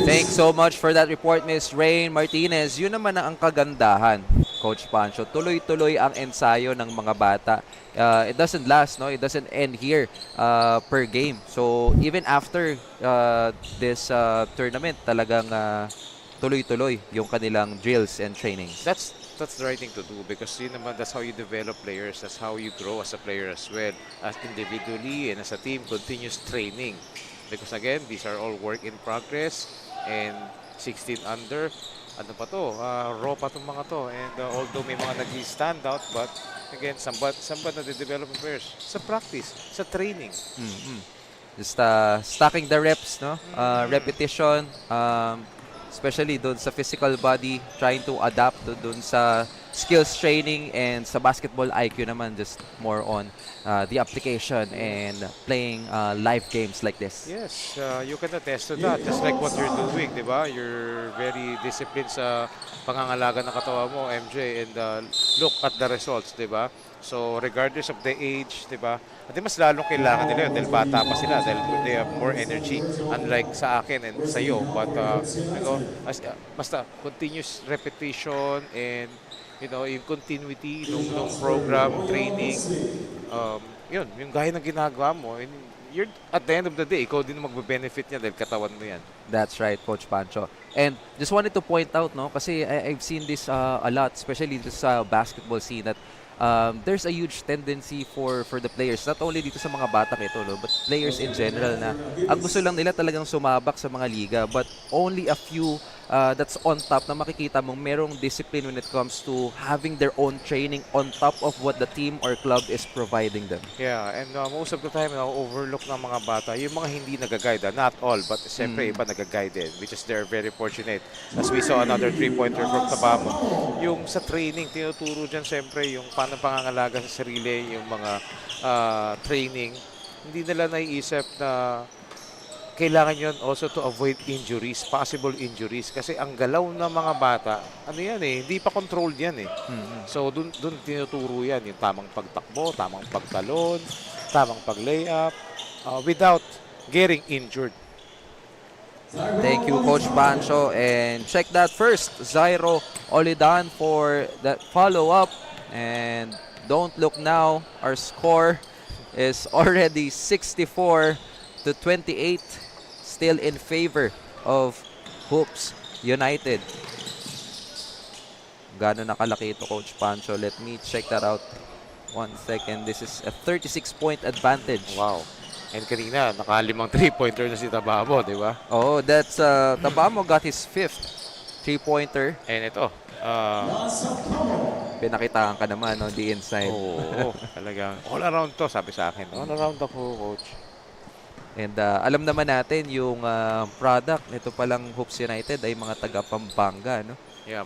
Thanks so much for that report, Miss Rain Martinez. Yun naman ang kagandahan, Coach Pancho. Tuloy-tuloy ang ensayo ng mga bata. It doesn't last, no? It doesn't end here per game. So even after this tournament, talagang tuloy-tuloy yung kanilang drills and trainings. That's the right thing to do because yun naman, that's how you develop players. That's how you grow as a player as well. As individually and as a team, continuous training. Because again, these are all work in progress and 16 under. Ano pa to? Raw pa itong mga to. And although may mga nag-stand out, but again, sambat na de-develop players sa practice, sa training. Just stacking the reps, no? Repetition, especially doon sa physical body, trying to adapt doon sa skills training, and sa basketball IQ naman, just more on the application and playing live games like this. Yes, you can attest to that. Just like what you're doing, di ba? You're very disciplined sa pangangalaga ng katawan mo, MJ, and look at the results, di ba? So, regardless of the age, di ba? At mas lalong kailangan nila yun dahil bata pa sila, dahil they have more energy, unlike sa akin and sa iyo. But, basta continuous repetition and, yung continuity ng program, training, yun, yung gaya ng ginagawa mo, and you're, at the end of the day, ikaw din magbe-benefit niya dahil katawan mo yan. That's right, Coach Pancho. And just wanted to point out, no, kasi I've seen this a lot, especially this basketball scene, that there's a huge tendency for the players, not only dito sa mga bata ito, no, but players in general, na ang gusto lang nila talagang sumabak sa mga liga, but only a few that's on top na makikita mong merong discipline when it comes to having their own training on top of what the team or club is providing them. Yeah, and most of the time, overlook ng mga bata, yung mga hindi nag-guide, not all, but siyempre iba nag-guide din, which is they're very fortunate. As we saw another 3-pointer from Tabamo, yung sa training, tinuturo dyan siyempre yung paano pangangalaga sa sarili, yung mga training, hindi nila naiisip na kailangan yun also to avoid injuries, possible injuries. Kasi ang galaw ng mga bata, ano yan hindi pa controlled yan So, dun tinuturo yan, yung tamang pagtakbo, tamang pagtalon, tamang pag-layup, without getting injured. Thank you, Coach Pancho. And check that first, Zairo Olidan for that follow-up. And don't look now, our score is already 64-28, still in favor of Hoops United. Gano'n nakalaki ito, Coach Pancho? Let me check that out. 1 second. This is a 36-point advantage. Wow. And kanina, nakalimang 3-pointer na si Tabamo, di ba? Oh, that's Tabamo got his 5th 3-pointer. And ito, Pinakitaan ka naman, no, the inside. Oo, talagang all around to, sabi sa akin. All around ako, Coach. And alam naman natin yung product nito palang Hoops United ay mga taga Pampanga, no? Yeah,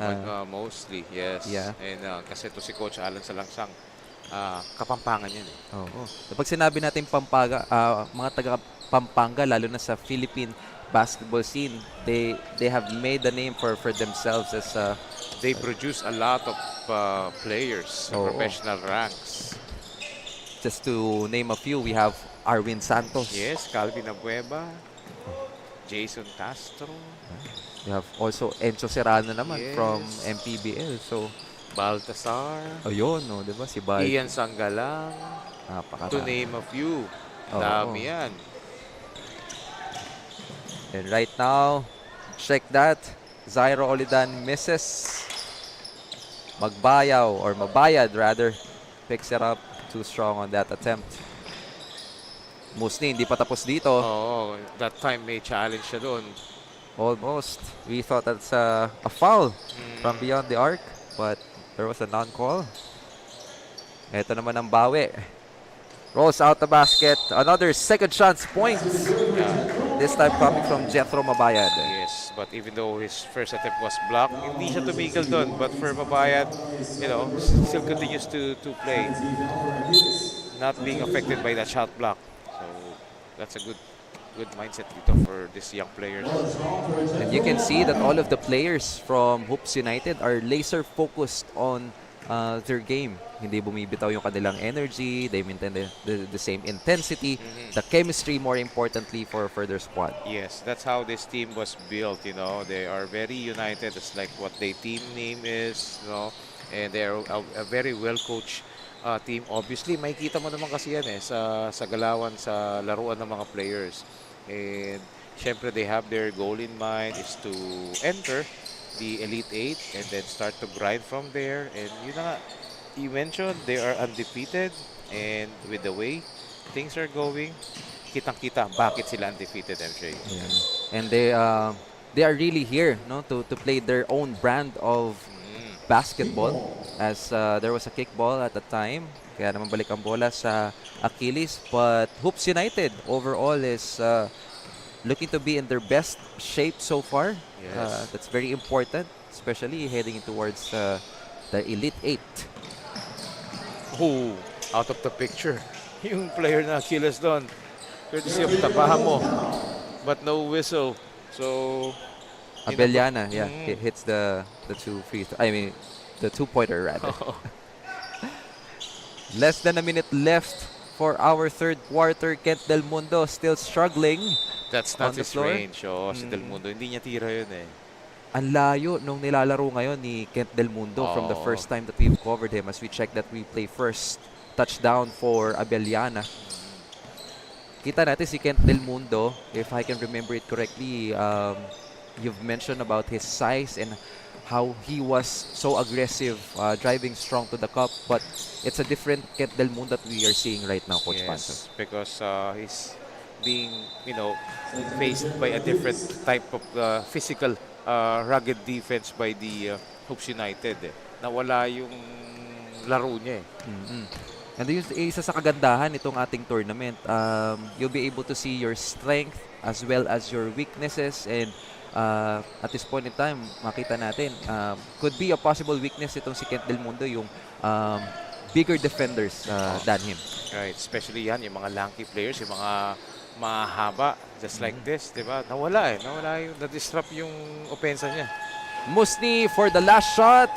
mostly, yes. Yeah. And kasi to si Coach Alan Salangsang, Kapampangan yan Oo. Kapag sinabi natin Pampanga, mga taga Pampanga, lalo na sa Philippine basketball scene, they have made a name for themselves as they produce a lot of players sa professional ranks. Just to name a few, we have Arwin Santos. Yes, Calvin Abueva, Jason Castro. We have also Enzo Serrano naman Yes. from MPBL. So, Baltasar, ayun, no, 'di ba si Bal? Ian Sanggalang, to name a few. Dami yan. And right now, check that. Zairo Olidan misses. Mabayad rather, picks it up. Too strong on that attempt. Musni, hindi pa tapos dito. Oo, that time may challenge siya doon. Almost. We thought that's a foul from beyond the arc, but there was a non-call. Ito naman ang bawi. Rolls out the basket. Another second chance point. This time coming from Jethro Mabayad. Yes, but even though his first attempt was blocked, hindi siya tumigil doon. But for Mabayad, still continues to play. Not being affected by that shot block. So, that's a good mindset dito for these young players. And you can see that all of the players from Hoops United are laser focused on their game. Hindi bumibitaw yung kanilang energy, they maintain the same intensity, the chemistry more importantly for their squad. Yes, that's how this team was built, you know. They are very united. It's like what their team name is, you know. And they're a very well-coached team. Obviously, makikita mo naman kasi yan sa galawan, sa laruan ng mga players. And syempre, they have their goal in mind is to enter the Elite 8 and then start to grind from there. And yun na nga, you mentioned they are undefeated, and with the way things are going, kitang-kita bakit sila undefeated, MJ. Yeah. And they are really here, no, to play their own brand of basketball, as there was a kickball at the time, kaya naman balik ang bola sa Achilles. But Hoops United overall is looking to be in their best shape so far. Yes. That's very important, especially heading towards the Elite 8. Oh, out of the picture. Yung player na Achilles doon, courtesy of tapahan mo, but no whistle. So, Abellana, yeah, hits the the 2-pointer rather. Less than a minute left for our third quarter. Kent Del Mundo still struggling. That's on not the his floor. range. Oh, si Del Mundo, hindi niya tira yun eh. Ang layo nung nilalaro ngayon ni Kent Del Mundo from the first time that we've covered him, as we check that replay first. Touchdown for Abellana. Kita natin si Kent Del Mundo, if I can remember it correctly, you've mentioned about his size and how he was so aggressive, driving strong to the cup, but it's a different Kent Del Mundo that we are seeing right now, Coach Pancho. Yes, because he's being, faced by a different type of physical, rugged defense by the Hoops United. Nawala yung laro niya eh. And yung isa sa kagandahan itong ating tournament, you'll be able to see your strength as well as your weaknesses, and at this point in time, makita natin, could be a possible weakness itong si Kent Del Mundo, yung bigger defenders than him. Right, especially yan, yung mga lanky players, yung mga mahaba, just like this, di ba? Nawala yung, na-disrupt yung opensa niya. Musni for the last shot.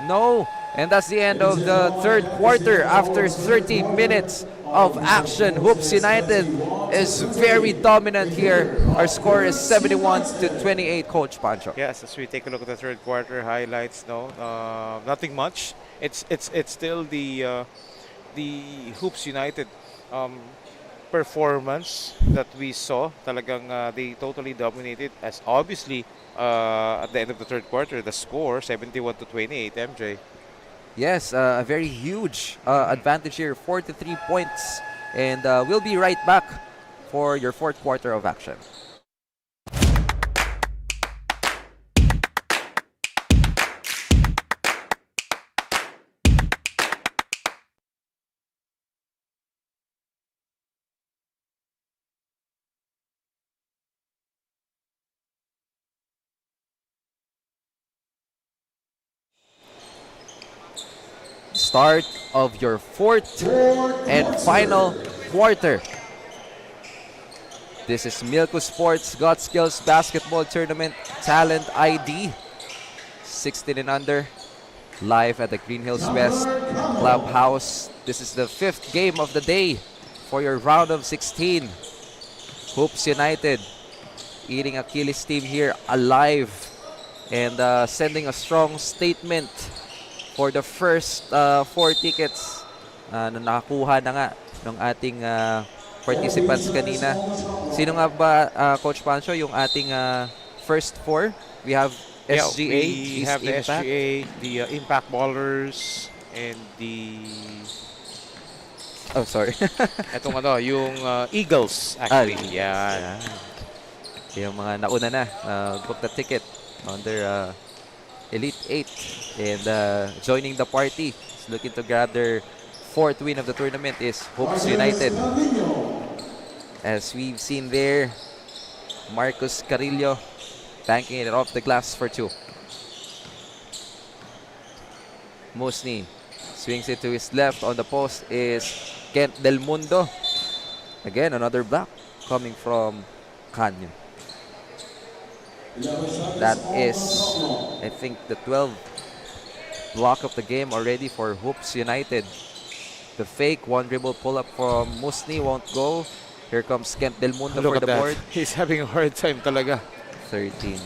No. And that's the end of the third quarter after 30 minutes of action. Hoops United is very dominant here. Our score is 71-28, Coach Pancho. Yes, as we take a look at the third quarter highlights, nothing much. It's still the Hoops United performance that we saw. Talagang they totally dominated, as obviously at the end of the third quarter, the score 71-28, MJ. Yes, a very huge advantage here, 43 points. And we'll be right back for your fourth quarter of action. Start of your fourth and final quarter. This is Milko Sports Got Skills Basketball Tournament Talent ID 16 and under, live at the Green Hills West Clubhouse. This is the fifth game of the day for your round of 16. Hoops United eating Achilles team here alive and sending a strong statement for the first 4 tickets na nakakuha na nga ng ating participants kanina. Sino nga ba, Coach Pancho, yung ating first 4? We have SGA, we have the Impact. SGA, the Impact Ballers, and the... Oh, sorry. Etong yung Eagles, actually. Yeah. Yung mga nauna na, book the ticket on their Elite 8, and joining the party, looking to grab their fourth win of the tournament, is Hoops United. As we've seen there, Marcus Carrillo banking it off the glass for 2. Musni swings it to his left. On the post is Kent Del Mundo. Again, another block coming from Canyon. That is, I think, the 12th block of the game already for Hoops United. The fake, one dribble pull-up from Musni won't go. Here comes Kent Del Mundo Look for at the that. board. He's having a hard time talaga. 13.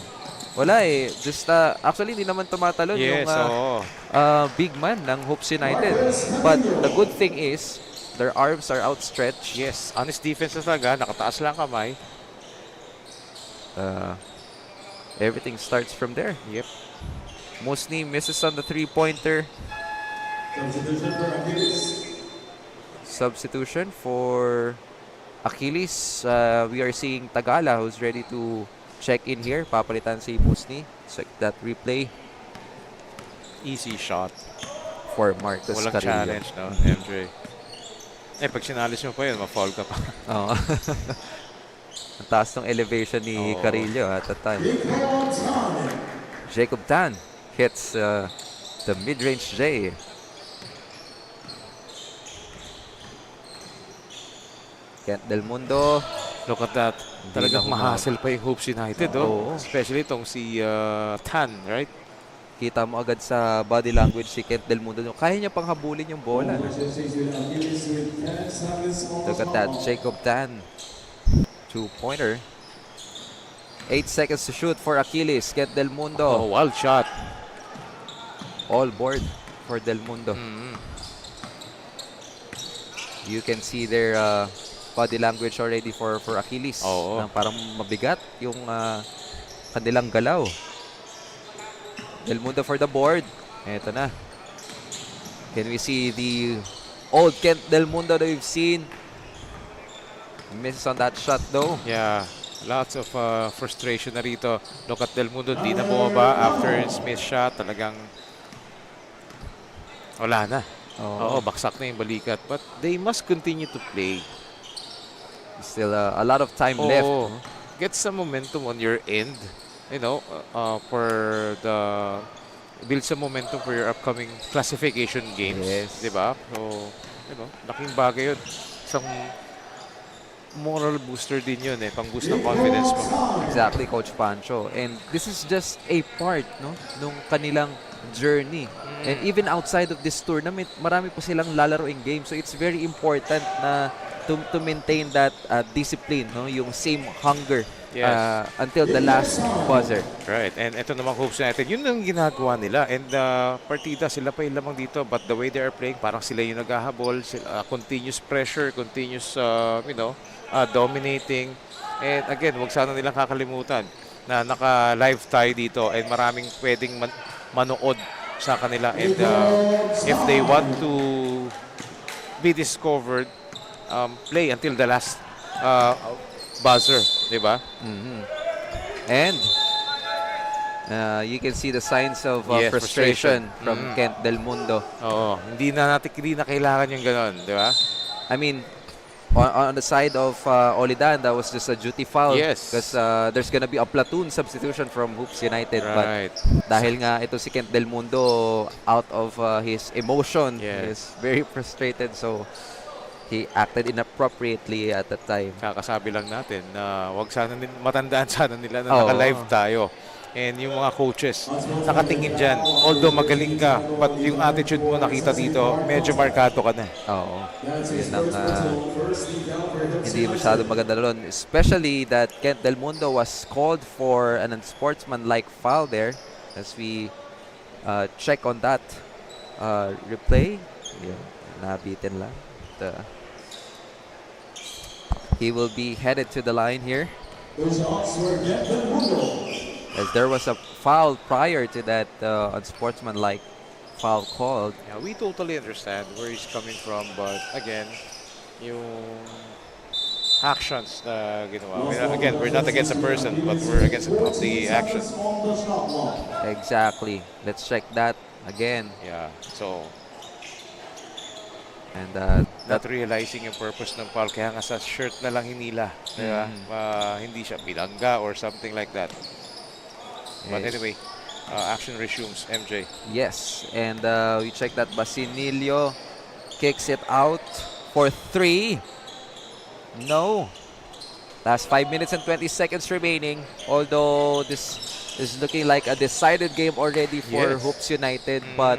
Wala eh. Just, actually, hindi naman tumatalon Yes, yung big man ng Hoops United. But the good thing is, their arms are outstretched. Yes, honest defense na talaga. Nakataas lang kamay. Everything starts from there. Yep. Musni misses on the three-pointer. Substitution for Achilles. We are seeing Tagala who's ready to check in here. Papalitan si Musni. Check that replay Easy shot. for Marcus Walang Carrillo. challenge, no, MJ. Pag sinalis mo pa yun, ma-foul ka pa. Oo. Ang taas ng elevation ni Oo. Carrillo at that time. Jacob Tan hits the mid-range J. Kent Del Mundo. Look at that. Talagang na mahassle pa yung Hoops United, oh. Oo. Especially itong si Tan, right? Kita mo agad sa body language si Kent Del Mundo. Kaya niya pang habulin yung bola. Look at that. Jacob Tan. Two-pointer. 8 seconds to shoot for Achilles. Kent Del Mundo. Oh, wild shot. All board for Del Mundo. Mm-hmm. You can see their body language already for Achilles. Oo. Parang mabigat yung kanilang galaw. Del Mundo for the board. Eto na. Can we see the old Kent Del Mundo that we've seen? Misses on that shot though. Yeah. Lots of frustration na rito. Look at Del Mundo, di na bumaba after his missed shot. Talagang wala na. Oo, baksak na yung balikat. But they must continue to play. Still a lot of time left. Get some momentum on your end. You know, for build some momentum for your upcoming classification games. Yes. Diba? So, you know, laking bagay yun. Isang moral booster din yun eh. Pang-boost ng confidence mo. Exactly, Coach Pancho. And this is just a part, no, nung kanilang journey. And even outside of this tournament, marami po silang lalaroing game. So it's very important na to maintain that discipline, no, yung same hunger. Yes. Until the last buzzer. Right. And ito namang Hoops United, yun ang ginagawa nila. And partida, sila pa yung lamang dito. But the way they are playing, parang sila yung naghahabol. Continuous pressure, continuous, dominating. And again, wag sana nilang kakalimutan na naka-live tayo dito and maraming pwedeng manood sa kanila. And if they want to be discovered, play until the last buzzer, di ba? And you can see the signs of Yes, frustration from Kent Del Mundo. Oo, hindi na kailangan yung gano'n, di ba? I mean, on the side of Olidan, that was just a duty foul. Yes. Because there's gonna be a platoon substitution from Hoops United. Right. But dahil nga ito si Kent Del Mundo out of his emotion, Yes. is very frustrated. So, he acted inappropriately at that time. Kakasabi lang natin na wag sana matandaan sana nila na Oo. naka-live tayo. And yung mga coaches, nakatingin dyan. Although magaling ka, but yung attitude mo nakita dito, medyo markado ka na. Oo. Yun ang hindi masyado maganda doon. Especially that Kent Del Mundo was called for an unsportsmanlike foul there. As we check on that replay. Yeah, nabitin lang. He will be headed to the line here. As there was a foul prior to that unsportsmanlike foul called. Yeah, we totally understand where he's coming from, but again, yung actions na ginawa. We're not against a person, but we're against the action. Exactly. Let's check that again. Yeah, so And not realizing yung purpose ng foul, kaya nga sa shirt na lang hinila. Diba? Hindi siya bilangga or something like that. But yes. anyway, action resumes, MJ. Yes, and we check that Basinilio kicks it out for 3. No. Last 5 minutes and 20 seconds remaining. Although this is looking like a decided game already for Yes. Hoops United. But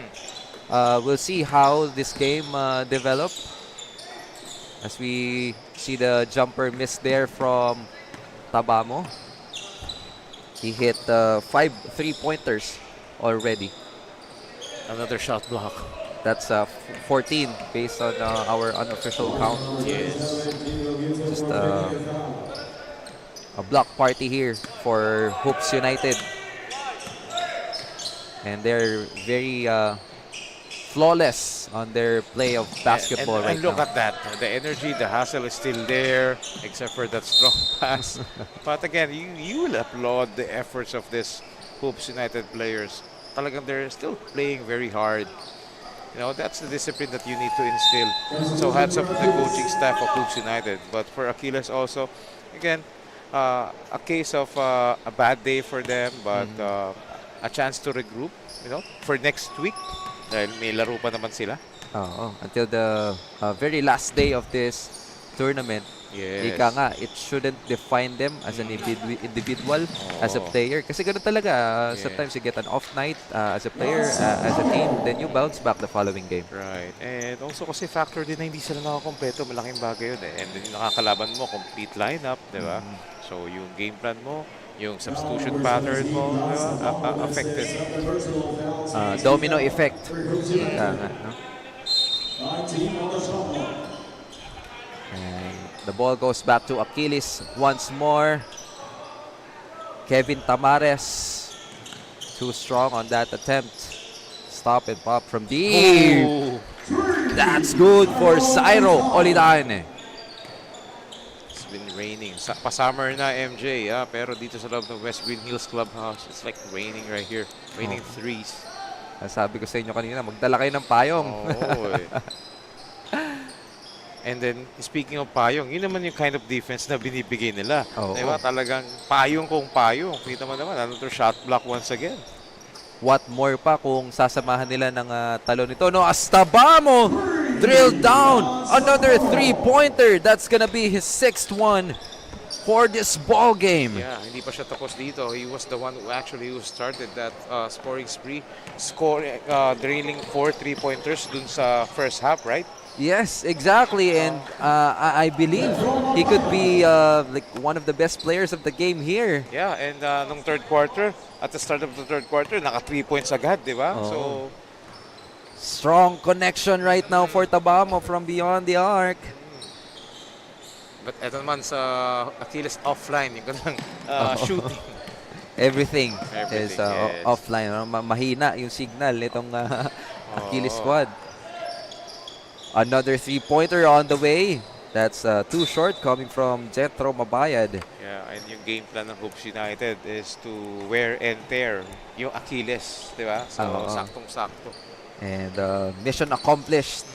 we'll see how this game develop. As we see the jumper miss there from Tabamo. He hit 5 3-pointers already. Another shot block. That's 14 based on our unofficial count. Yes. Just a block party here for Hoops United. And they're very flawless on their play of basketball and right look now. at that. The energy, the hustle is still there, except for that strong pass. But again, you will applaud the efforts of this Hoops United players. Talagang they're still playing very hard. You know, that's the discipline that you need to instill. So hats off to the coaching staff of Hoops United. But for Achilles also, again, a case of a bad day for them, but a chance to regroup, you know, for next week. Dahil may laro pa naman sila. Until the very last day of this tournament. Yes. Ika nga, it shouldn't define them as an individual, as a player. Kasi ganun talaga, sometimes you get an off night as a player, as a team, then you bounce back the following game. Right. And also kasi factor din na hindi sila nakakompleto, malaking bagay yun eh. And then yung nakakalaban mo, complete lineup, di ba? So yung game plan mo, yung substitution pattern mo, di ba? Affected. Domino effect. Ika nga, no? And the ball goes back to Achilles once more. Kevin Tamares, too strong on that attempt. Stop and pop from deep. Ooh. That's good for Cairo Olidane. It's been raining. Pa-summer na MJ, pero dito sa loob ng West Green Hills Clubhouse, it's like raining right here. Raining threes. Sabi ko sa inyo kanina, magdala kayo ng payong. Oh, And then, speaking of payong, yun naman yung kind of defense na binibigay nila. Diba? Talagang payong kung payong. Kita mo naman, another shot block once again. What more pa kung sasamahan nila ng talon nito. No, Astabamo drilled down. Another three-pointer. That's gonna be his 6th one for this ball game. Yeah, hindi pa siya tapos dito. He was the one who actually started that scoring spree. Drilling 4 3-pointers dun sa first half, right? Yes, exactly. And I believe he could be like one of the best players of the game here. Yeah, and nung third quarter, at the start of the third quarter, naka 3 points agad, di ba? So, strong connection right now for Tabamo from beyond the arc. but eto naman sa Achilles offline, yung ganang shooting. Everything is yes. offline. Mahina yung signal nitong Achilles squad. Another three-pointer on the way. That's too short coming from Jethro Mabayad. Yeah, and yung game plan ng Hoops United is to wear and tear yung Achilles, di ba? So, saktong-sakto. And mission accomplished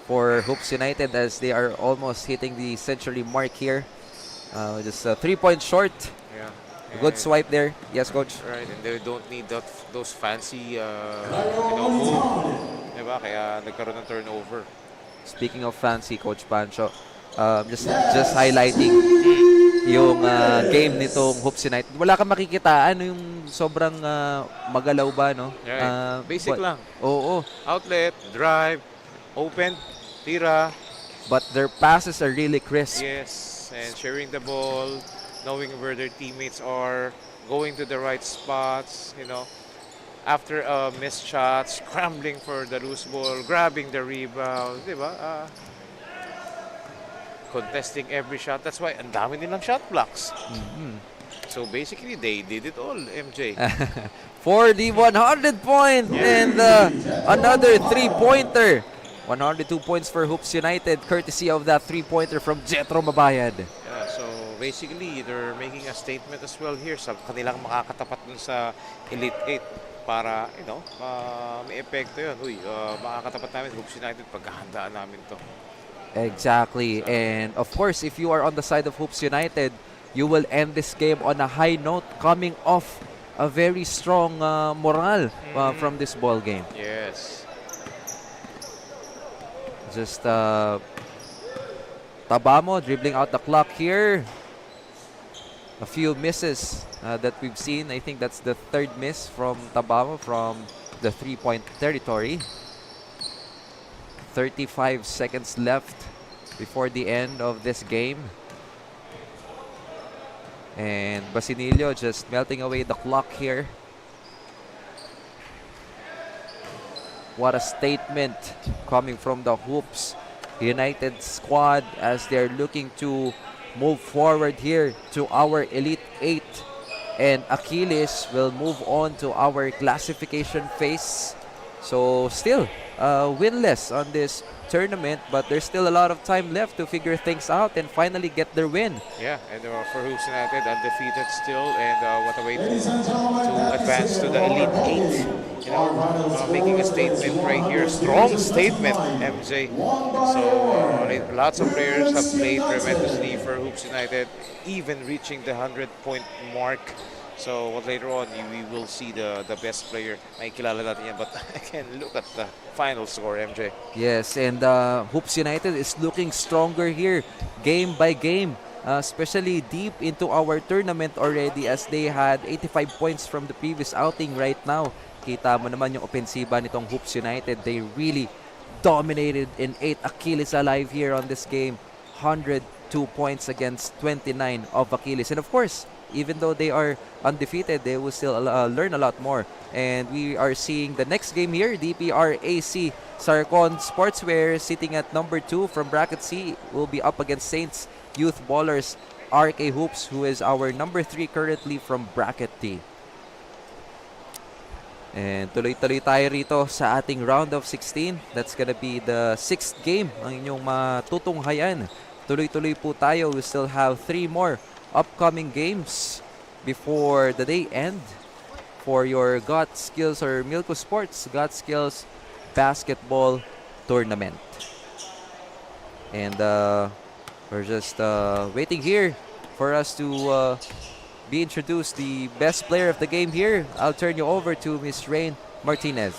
for Hoops United as they are almost hitting the century mark here. Just 3 points short. Yeah. Good swipe there. Yes, coach. Right, and they don't need those fancy, move. Diba? Kaya nagkaroon ng turnover. Speaking of fancy, Coach Pancho, just highlighting yung game nitong Hoops United. Wala kang makikitaan yung sobrang magalaw ba, no? Right. Basic lang. Oo. Outlet, drive, open, tira. But their passes are really crisp. Yes, and sharing the ball, knowing where their teammates are, going to the right spots, you know. After missed shots, scrambling for the loose ball, grabbing the rebound, di ba? Contesting every shot. That's why ang dami nilang shot blocks. So basically, they did it all, MJ. For the 100-point and another three-pointer. 102 points for Hoops United, courtesy of that three-pointer from Jethro Mabayad. Yeah, so basically, they're making a statement as well here sa kanilang makakatapat dun sa Elite 8 para, you know, may epekto yun. Uy, makakatapat namin Hoops United, paghahandaan namin to. Exactly. And of course, if you are on the side of Hoops United, you will end this game on a high note, coming off a very strong morale from this ball game. Yes. Just Tabamo dribbling out the clock here. A few misses that we've seen. I think that's the third miss from Tabamo from the 3-point territory. 35 seconds left before the end of this game. And Basinillo just melting away the clock here. What a statement coming from the Hoops United squad as they're looking to move forward here to our Elite 8. And Achilles will move on to our classification phase. So still winless on this tournament, but there's still a lot of time left to figure things out and finally get their win. Yeah, and for Hoops United, undefeated still, and what a way to advance to the Elite 8. You know, making a statement right here. Strong statement, MJ. So lots of players have played tremendously for Hoops United, even reaching the 100-point mark. So later on, we will see the best player. Makikilala natin yan, but again, look at the final score, MJ. Yes, and Hoops United is looking stronger here, game by game, especially deep into our tournament already as they had 85 points from the previous outing right now. Kita mo naman yung opensiba nitong Hoops United. They really dominated in 8. Achilles alive here on this game. 102 points against 29 of Achilles. And of course, even though they are undefeated, they will still learn a lot more. And we are seeing the next game here, DPRAC Sarcon Sportswear sitting at number 2 from Bracket C will be up against Saints Youth Ballers RK Hoops, who is our number 3 currently from Bracket D. And tuloy-tuloy tayo rito sa ating round of 16. That's gonna be the 6th game ang inyong matutunghayan. Tuloy-tuloy po tayo. We still have 3 more upcoming games before the day end for your GOT Skills or Milko Sports GOT Skills Basketball Tournament. And we're just waiting here for us to be introduced the best player of the game here. I'll turn you over to Miss Rain Martinez.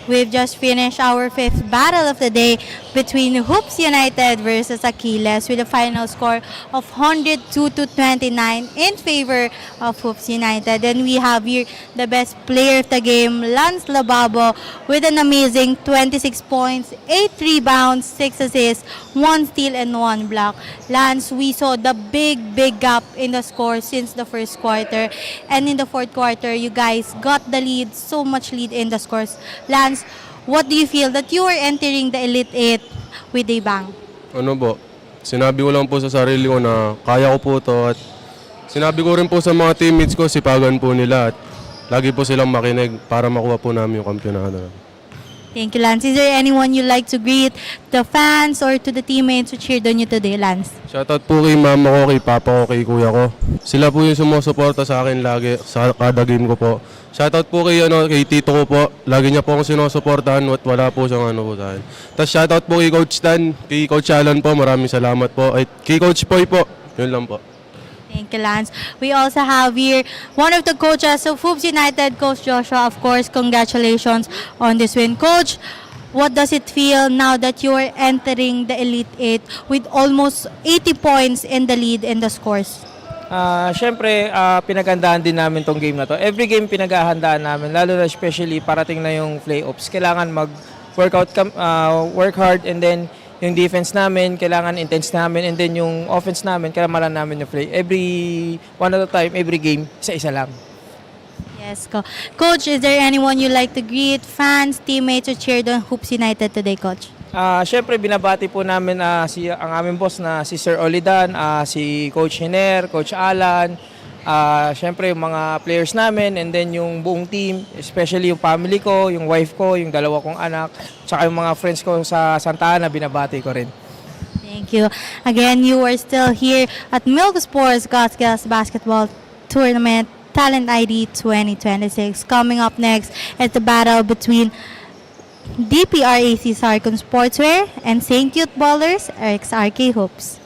We've just finished our 5th battle of the day between Hoops United versus Achilles with a final score of 102-29 in favor of Hoops United. And we have here the best player of the game, Lance Lababo, with an amazing 26 points, 8 rebounds, 6 assists, 1 steal, and 1 block. Lance, we saw the big gap in the score since the first quarter. And in the fourth quarter, you guys got the lead, so much lead in the scores. Lance, what do you feel that you are entering the Elite 8 with a bang? Ano po, sinabi ko lang po sa sarili ko na kaya ko po to at sinabi ko rin po sa mga teammates ko, sipagan po nila at lagi po silang makinig para makuha po namin yung kampyonato. Thank you, Lance. Is there anyone you'd like to greet, the fans or to the teammates who cheered on you today, Lance? Shoutout po kay mama ko, kay papa ko, kay kuya ko. Sila po yung sumusuporta sa akin lagi sa kada game ko po. Shoutout po kay tito ko po. Lagi niya po akong sinusuportahan at wala po siyang po sa akin. Tapos shoutout po kay Coach Stan, kay Coach Alan po. Maraming salamat po. At kay Coach Poy po. Yun lang po. Thank you, Lance. We also have here one of the coaches of Hoops United, Coach Joshua. Of course, congratulations on this win. Coach, what does it feel now that you are entering the Elite 8 with almost 80 points in the lead in the scores? Siyempre, pinaghandaan din namin tong game na to. Every game pinaghahandaan namin, lalo na especially parating na yung playoffs. Kailangan work hard, and then yung defense namin, kailangan intense namin, and then yung offense namin, kailangan namin yung play. Every one at a time, every game, isa-isa lang. Yes, Coach, is there anyone you like to greet, fans, teammates, or cheered on Hoops United today, Coach? Siyempre, binabati po namin ang aming boss na si Sir Olidan, si Coach Hiner, Coach Alan, siyempre yung mga players namin, and then yung buong team, especially yung family ko, yung wife ko, yung dalawa kong anak, tsaka yung mga friends ko sa Santa Ana, binabati ko rin. Thank you. Again, you are still here at Milko Sports GOT Skills Basketball Tournament Talent ID 2026. Coming up next is the battle between DPRAC Sarcon Sportswear and St. Youth Ballers RK Hoops.